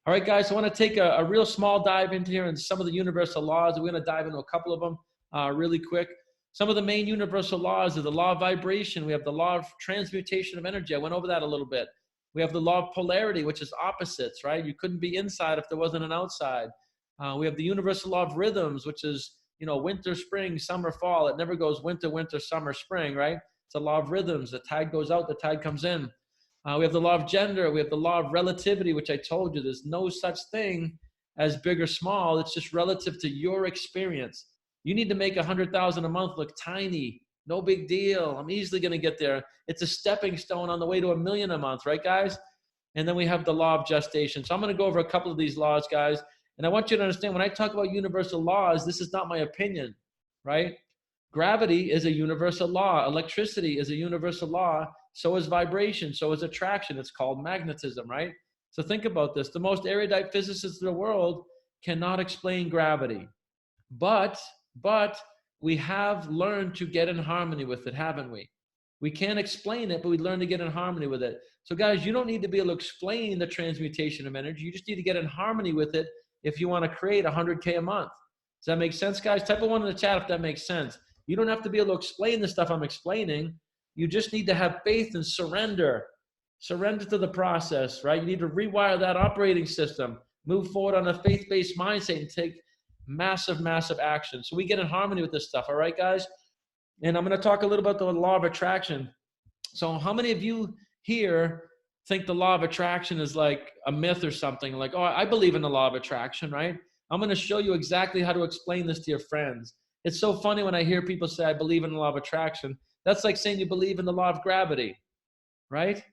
All right, guys, I want to take a real small dive into here and some of the universal laws. We're going to dive into a couple of them really quick. Some of the main universal laws are the law of vibration. We have the law of transmutation of energy. I went over that a little bit. We have the law of polarity, which is opposites, right? You couldn't be inside if there wasn't an outside. We have the universal law of rhythms, which is, winter, spring, summer, fall. It never goes winter, winter, summer, spring, right? It's a law of rhythms. The tide goes out, the tide comes in. We have the law of gender. We have the law of relativity, which I told you, there's no such thing as big or small. It's just relative to your experience. You need to make 100,000 a month look tiny. No big deal. I'm easily going to get there. It's a stepping stone on the way to $1 million a month, right, guys? And then we have the law of gestation. So I'm going to go over a couple of these laws, guys. And I want you to understand, when I talk about universal laws, this is not my opinion, right? Gravity is a universal law. Electricity is a universal law. So is vibration. So is attraction. It's called magnetism, right? So think about this. The most erudite physicists in the world cannot explain gravity. But we have learned to get in harmony with it, haven't we? We can't explain it, but we learn to get in harmony with it. So guys, you don't need to be able to explain the transmutation of energy. You just need to get in harmony with it if you want to create 100K a month. Does that make sense, guys? Type a 1 in the chat if that makes sense. You don't have to be able to explain the stuff I'm explaining. You just need to have faith and surrender. Surrender to the process, right? You need to rewire that operating system, move forward on a faith-based mindset, and take massive, massive action. So we get in harmony with this stuff, all right, guys? And I'm going to talk a little about the law of attraction. So how many of you here think the law of attraction is like a myth or something? Like, oh, I believe in the law of attraction, right? I'm going to show you exactly how to explain this to your friends. It's so funny when I hear people say, I believe in the law of attraction. That's like saying you believe in the law of gravity, right?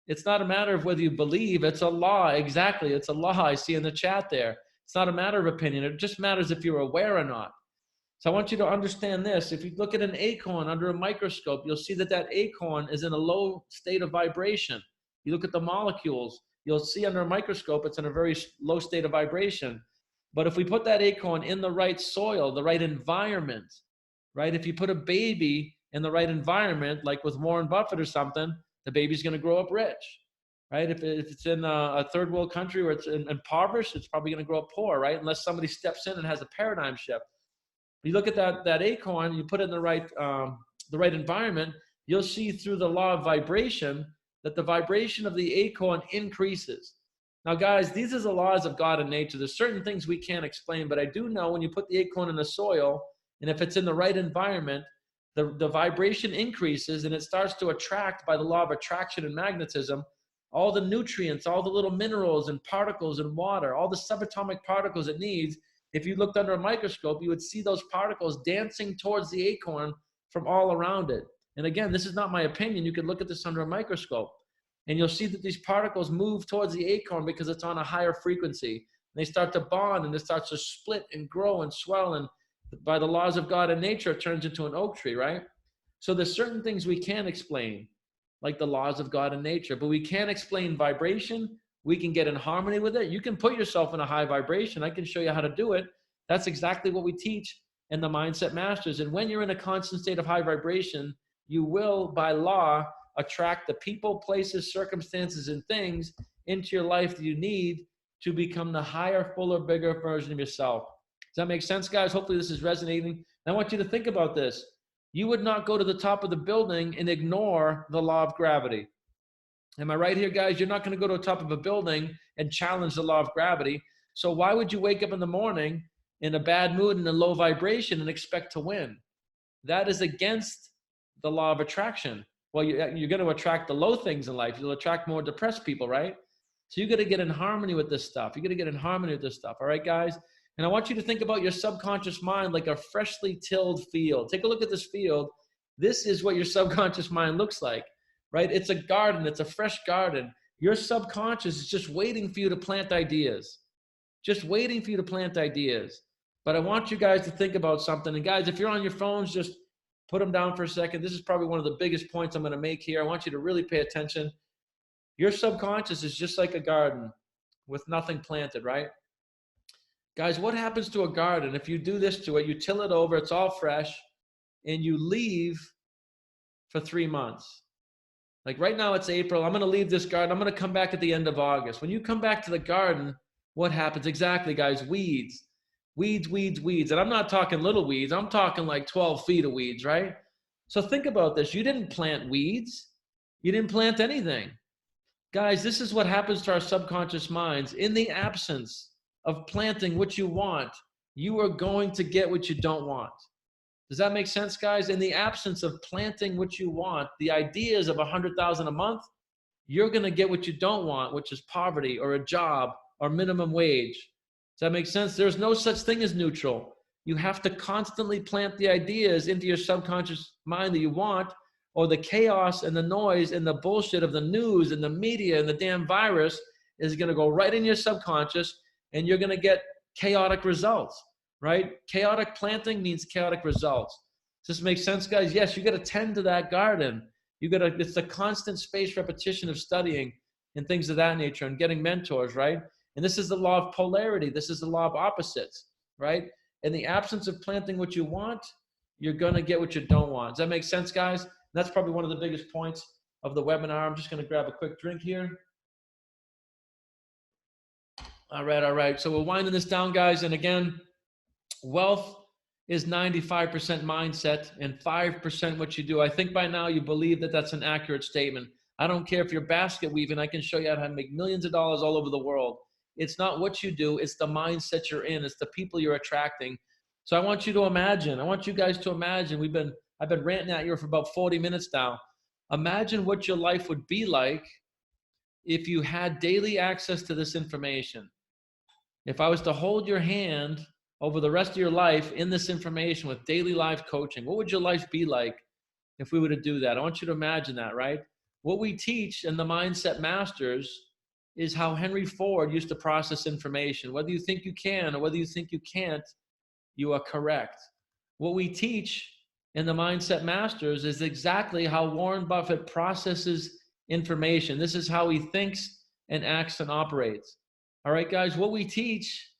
It's not a matter of whether you believe, it's a law. Exactly. It's a law. I see in the chat there. It's not a matter of opinion. It just matters if you're aware or not. So I want you to understand this. If you look at an acorn under a microscope, you'll see that that acorn is in a low state of vibration. You look at the molecules, you'll see under a microscope, it's in a very low state of vibration. But if we put that acorn in the right soil, the right environment, right? If you put a baby in the right environment, like with Warren Buffett or something, the baby's going to grow up rich, right? If it's in a third world country where it's impoverished, it's probably going to grow up poor, right? Unless somebody steps in and has a paradigm shift. You look at that acorn, you put it in the right environment, you'll see through the law of vibration that the vibration of the acorn increases. Now, guys, these are the laws of God and nature. There's certain things we can't explain, but I do know when you put the acorn in the soil, and if it's in the right environment, the vibration increases and it starts to attract, by the law of attraction and magnetism, all the nutrients, all the little minerals and particles in water, all the subatomic particles it needs. If you looked under a microscope, you would see those particles dancing towards the acorn from all around it. And again, this is not my opinion. You could look at this under a microscope and you'll see that these particles move towards the acorn because it's on a higher frequency. And they start to bond and it starts to split and grow and swell. And by the laws of God and nature, it turns into an oak tree, right? So there's certain things we can't explain, like the laws of God and nature, but we can't explain vibration. We can get in harmony with it. You can put yourself in a high vibration. I can show you how to do it. That's exactly what we teach in the Mindset Masters. And when you're in a constant state of high vibration, you will, by law, attract the people, places, circumstances, and things into your life that you need to become the higher, fuller, bigger version of yourself. Does that make sense, guys? Hopefully this is resonating. And I want you to think about this. You would not go to the top of the building and ignore the law of gravity. Am I right here, guys? You're not going to go to the top of a building and challenge the law of gravity. So why would you wake up in the morning in a bad mood and a low vibration and expect to win? That is against the law of attraction. Well, you're going to attract the low things in life. You'll attract more depressed people, right? So you got to get in harmony with this stuff. You got to get in harmony with this stuff. All right, guys? And I want you to think about your subconscious mind like a freshly tilled field. Take a look at this field. This is what your subconscious mind looks like, right? It's a garden. It's a fresh garden. Your subconscious is just waiting for you to plant ideas. Just waiting for you to plant ideas. But I want you guys to think about something. And guys, if you're on your phones, just put them down for a second. This is probably one of the biggest points I'm going to make here. I want you to really pay attention. Your subconscious is just like a garden with nothing planted, right? Guys, what happens to a garden if you do this to it? You till it over, it's all fresh, and you leave for 3 months. Like right now it's April. I'm going to leave this garden. I'm going to come back at the end of August. When you come back to the garden, what happens? Exactly, guys, weeds. Weeds, weeds, weeds. And I'm not talking little weeds. I'm talking like 12 feet of weeds, right? So think about this. You didn't plant weeds. You didn't plant anything. Guys, this is what happens to our subconscious minds. In the absence of planting what you want, you are going to get what you don't want. Does that make sense, guys? In the absence of planting what you want, the ideas of 100,000 a month, you're going to get what you don't want, which is poverty or a job or minimum wage. Does that make sense? There's no such thing as neutral. You have to constantly plant the ideas into your subconscious mind that you want, or the chaos and the noise and the bullshit of the news and the media and the damn virus is going to go right in your subconscious, and you're going to get chaotic results, right? Chaotic planting means chaotic results. Does this make sense, guys? Yes, you got to tend to that garden. It's a constant space repetition of studying and things of that nature and getting mentors, right? And this is the law of polarity. This is the law of opposites, right? In the absence of planting what you want, you're going to get what you don't want. Does that make sense, guys? And that's probably one of the biggest points of the webinar. I'm just going to grab a quick drink here. All right. So we're winding this down, guys. And again, wealth is 95% mindset and 5% what you do. I think by now you believe that that's an accurate statement. I don't care if you're basket weaving. I can show you how to make millions of dollars all over the world. It's not what you do. It's the mindset you're in. It's the people you're attracting. So I want you to imagine. I want you guys to imagine. I've been ranting at you for about 40 minutes now. Imagine what your life would be like if you had daily access to this information. If I was to hold your hand over the rest of your life in this information with daily life coaching, what would your life be like if we were to do that? I want you to imagine that, right? What we teach in the Mindset Masters is how Henry Ford used to process information. Whether you think you can or whether you think you can't, you are correct. What we teach in the Mindset Masters is exactly how Warren Buffett processes information. This is how he thinks and acts and operates. All right, guys, what we teach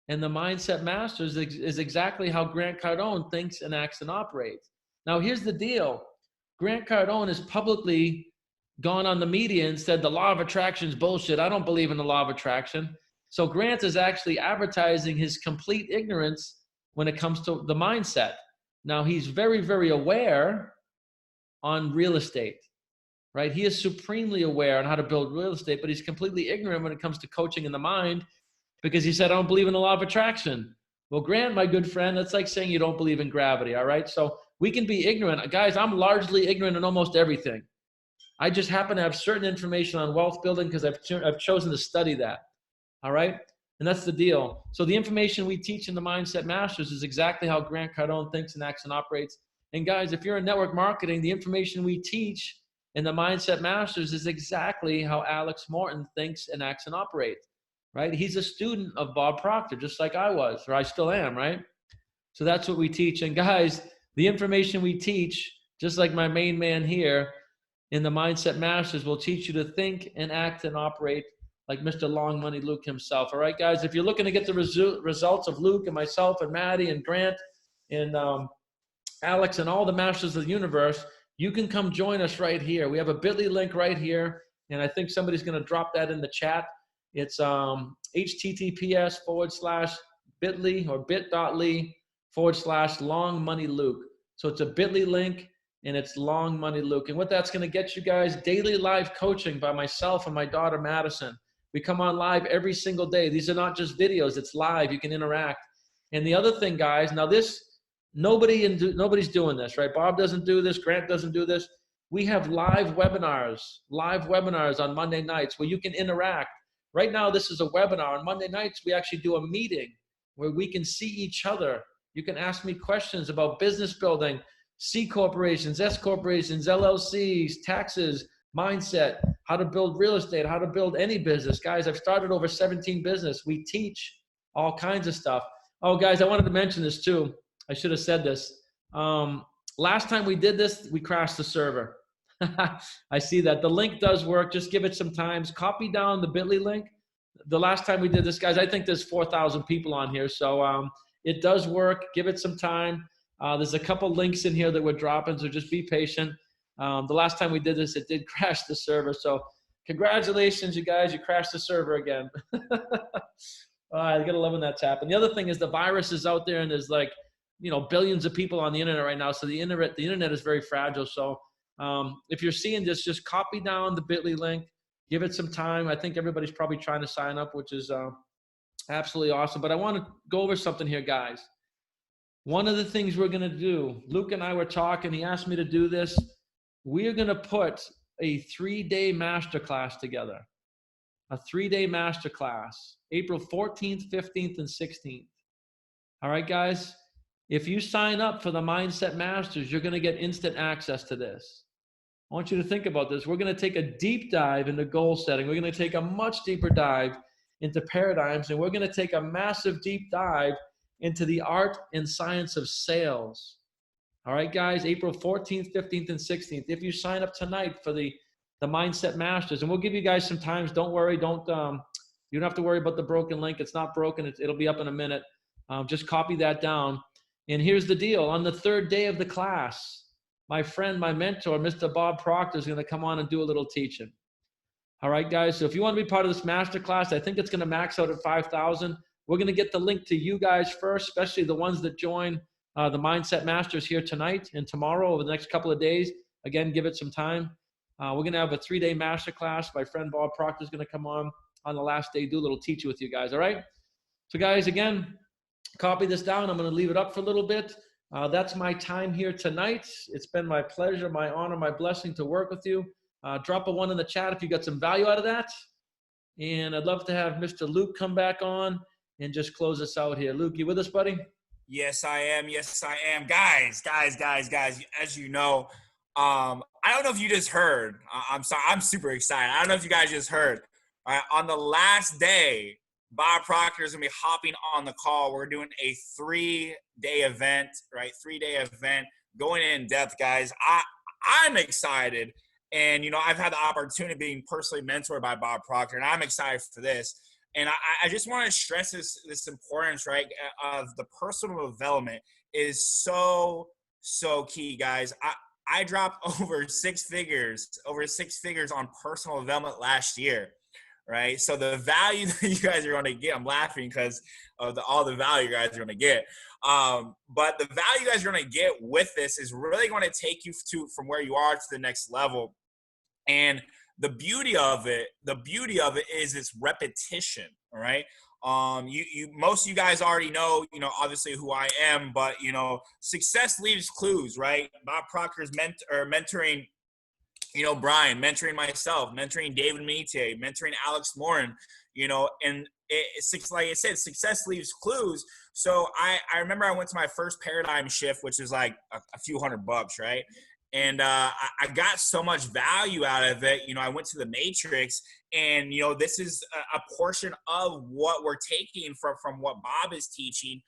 in the Mindset Masters is exactly how Grant Cardone thinks and acts and operates. Now, here's the deal. Grant Cardone has publicly gone on the media and said the law of attraction is bullshit. I don't believe in the law of attraction. So Grant is actually advertising his complete ignorance when it comes to the mindset. Now, he's very, very aware on real estate, right? He is supremely aware on how to build real estate, but he's completely ignorant when it comes to coaching in the mind because he said, I don't believe in the law of attraction. Well, Grant, my good friend, that's like saying you don't believe in gravity, all right? So we can be ignorant. Guys, I'm largely ignorant in almost everything. I just happen to have certain information on wealth building because I've chosen to study that, all right? And that's the deal. So the information we teach in the Mindset Masters is exactly how Grant Cardone thinks and acts and operates. And guys, if you're in network marketing, the information we teach in the Mindset Masters is exactly how Alex Morton thinks and acts and operates, right? He's a student of Bob Proctor, just like I was, or I still am, right? So that's what we teach. And guys, the information we teach just like my main man here in the Mindset Masters will teach you to think and act and operate like Mr. Long Money Luke himself. All right, guys, if you're looking to get the results of Luke and myself and Maddie and Grant and Alex and all the masters of the universe, you can come join us right here. We have a bit.ly link right here, and I think somebody's going to drop that in the chat. It's https://bit.ly or bit.ly/Long Money Luke. So it's a bit.ly link, and it's Long Money Luke. And what that's going to get you guys, daily live coaching by myself and my daughter, Madison. We come on live every single day. These are not just videos. It's live. You can interact. And the other thing, guys, now this, nobody's doing this, right? Bob doesn't do this. Grant doesn't do this. We have live webinars on Monday nights where you can interact. Right now, this is a webinar. On Monday nights, we actually do a meeting where we can see each other. You can ask me questions about business building, C corporations, S corporations, LLCs, taxes, mindset, how to build real estate, how to build any business. Guys, I've started over 17 business. We teach all kinds of stuff. Oh, guys, I wanted to mention this too. I should have said this. Last time we did this, we crashed the server. I see that. The link does work. Just give it some time. Copy down the bit.ly link. The last time we did this, guys, I think there's 4,000 people on here. So it does work. Give it some time. There's a couple links in here that we're dropping, so just be patient. The last time we did this, it did crash the server. So congratulations, you guys. You crashed the server again. I gotta love when that's happened. The other thing is the virus is out there, and there's like, billions of people on the internet right now. So the internet is very fragile. So if you're seeing this, just copy down the bit.ly link. Give it some time. I think everybody's probably trying to sign up, which is absolutely awesome. But I want to go over something here, guys. One of the things we're going to do, Luke and I were talking, he asked me to do this. We're going to put a 3-day masterclass together. A 3-day masterclass, April 14th, 15th, and 16th. All right, guys? If you sign up for the Mindset Masters, you're going to get instant access to this. I want you to think about this. We're going to take a deep dive into goal setting. We're going to take a much deeper dive into paradigms, and we're going to take a massive deep dive into the art and science of sales. All right, guys, April 14th, 15th, and 16th. If you sign up tonight for the Mindset Masters, and we'll give you guys some times. Don't worry. You don't have to worry about the broken link. It's not broken. It'll be up in a minute. Just copy that down. And here's the deal. On the 3rd day of the class, my friend, my mentor, Mr. Bob Proctor, is going to come on and do a little teaching. All right, guys. So if you want to be part of this masterclass, I think it's going to max out at 5,000. We're going to get the link to you guys first, especially the ones that join the Mindset Masters here tonight and tomorrow over the next couple of days. Again, give it some time. We're going to have a 3-day masterclass. My friend Bob Proctor is going to come on the last day, do a little teaching with you guys. All right. So guys, again, copy this down. I'm going to leave it up for a little bit. That's my time here tonight. It's been my pleasure, my honor, my blessing to work with you. Drop a 1 in the chat if you got some value out of that. And I'd love to have Mr. Luke come back on and just close us out here. Luke, you with us, buddy? Yes, I am. Yes, I am. Guys, as you know, I don't know if you just heard. I'm sorry. I'm super excited. I don't know if you guys just heard. On the last day, Bob Proctor is going to be hopping on the call. We're doing a 3-day event, right? 3-day event, going in depth, guys. I'm excited. And, I've had the opportunity of being personally mentored by Bob Proctor, and I'm excited for this. And I just want to stress this importance, right, of the personal development is so key, guys. I dropped over 6 figures on personal development last year, right? So the value that you guys are going to get, I'm laughing because of all the value you guys are going to get. But the value you guys are going to get with this is really going to take you from where you are to the next level. And the beauty of it is its repetition, all right? Most of you guys already know, obviously who I am, but, success leaves clues, right? Bob Proctor's mentoring, Brian, mentoring myself, mentoring David Mete, mentoring Alex Morin, and it's like I said, success leaves clues. So I remember I went to my first paradigm shift, which is like a few $100, right? And I got so much value out of it. I went to the Matrix, and, this is a portion of what we're taking from what Bob is teaching,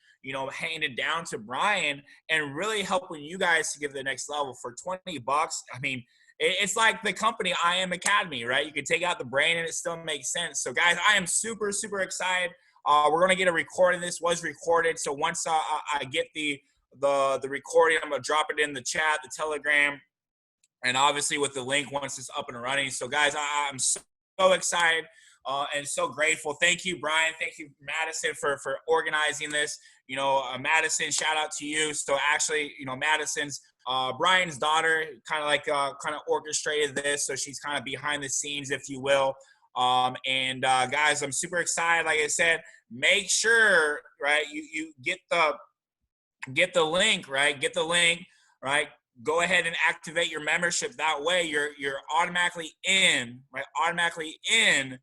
handing it down to Brian and really helping you guys to get to the next level for $20. I mean, it's like the company I Am Academy, right? You can take out the brain and it still makes sense. So guys, I am super, super excited. We're going to get a recording. This was recorded. So once I get the recording, I'm going to drop it in the chat, the Telegram, and obviously with the link once it's up and running. So guys, I'm so excited and so grateful. Thank you, Brian. Thank you, Madison, for organizing this. Madison, shout out to you. So actually, Madison's Brian's daughter kind of orchestrated this. So she's kind of behind the scenes, if you will. Guys, I'm super excited. Like I said, make sure, right, you get the link, right? Get the link, right? Go ahead and activate your membership. That way you're automatically in, right? Automatically in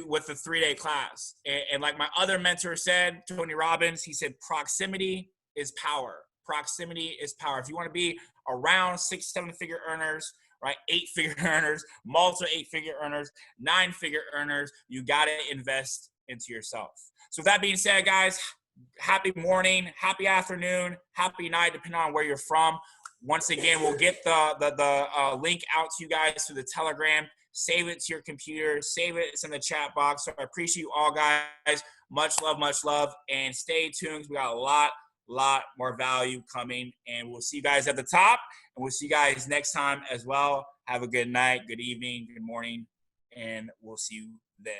with the 3-day class. And like my other mentor said, Tony Robbins, he said, proximity is power. Proximity is power. If you want to be around 6-7-figure earners, right? 8-figure earners, multiple 8-figure earners, 9-figure earners, you got to invest into yourself. So with that being said, guys, happy morning, happy afternoon, happy night, depending on where you're from. Once again, we'll get the link out to you guys through the Telegram. Save it to your computer. Save it. It's in the chat box. So I appreciate you all, guys. Much love. And stay tuned. We got a lot more value coming. And we'll see you guys at the top. And we'll see you guys next time as well. Have a good night, good evening, good morning. And we'll see you then.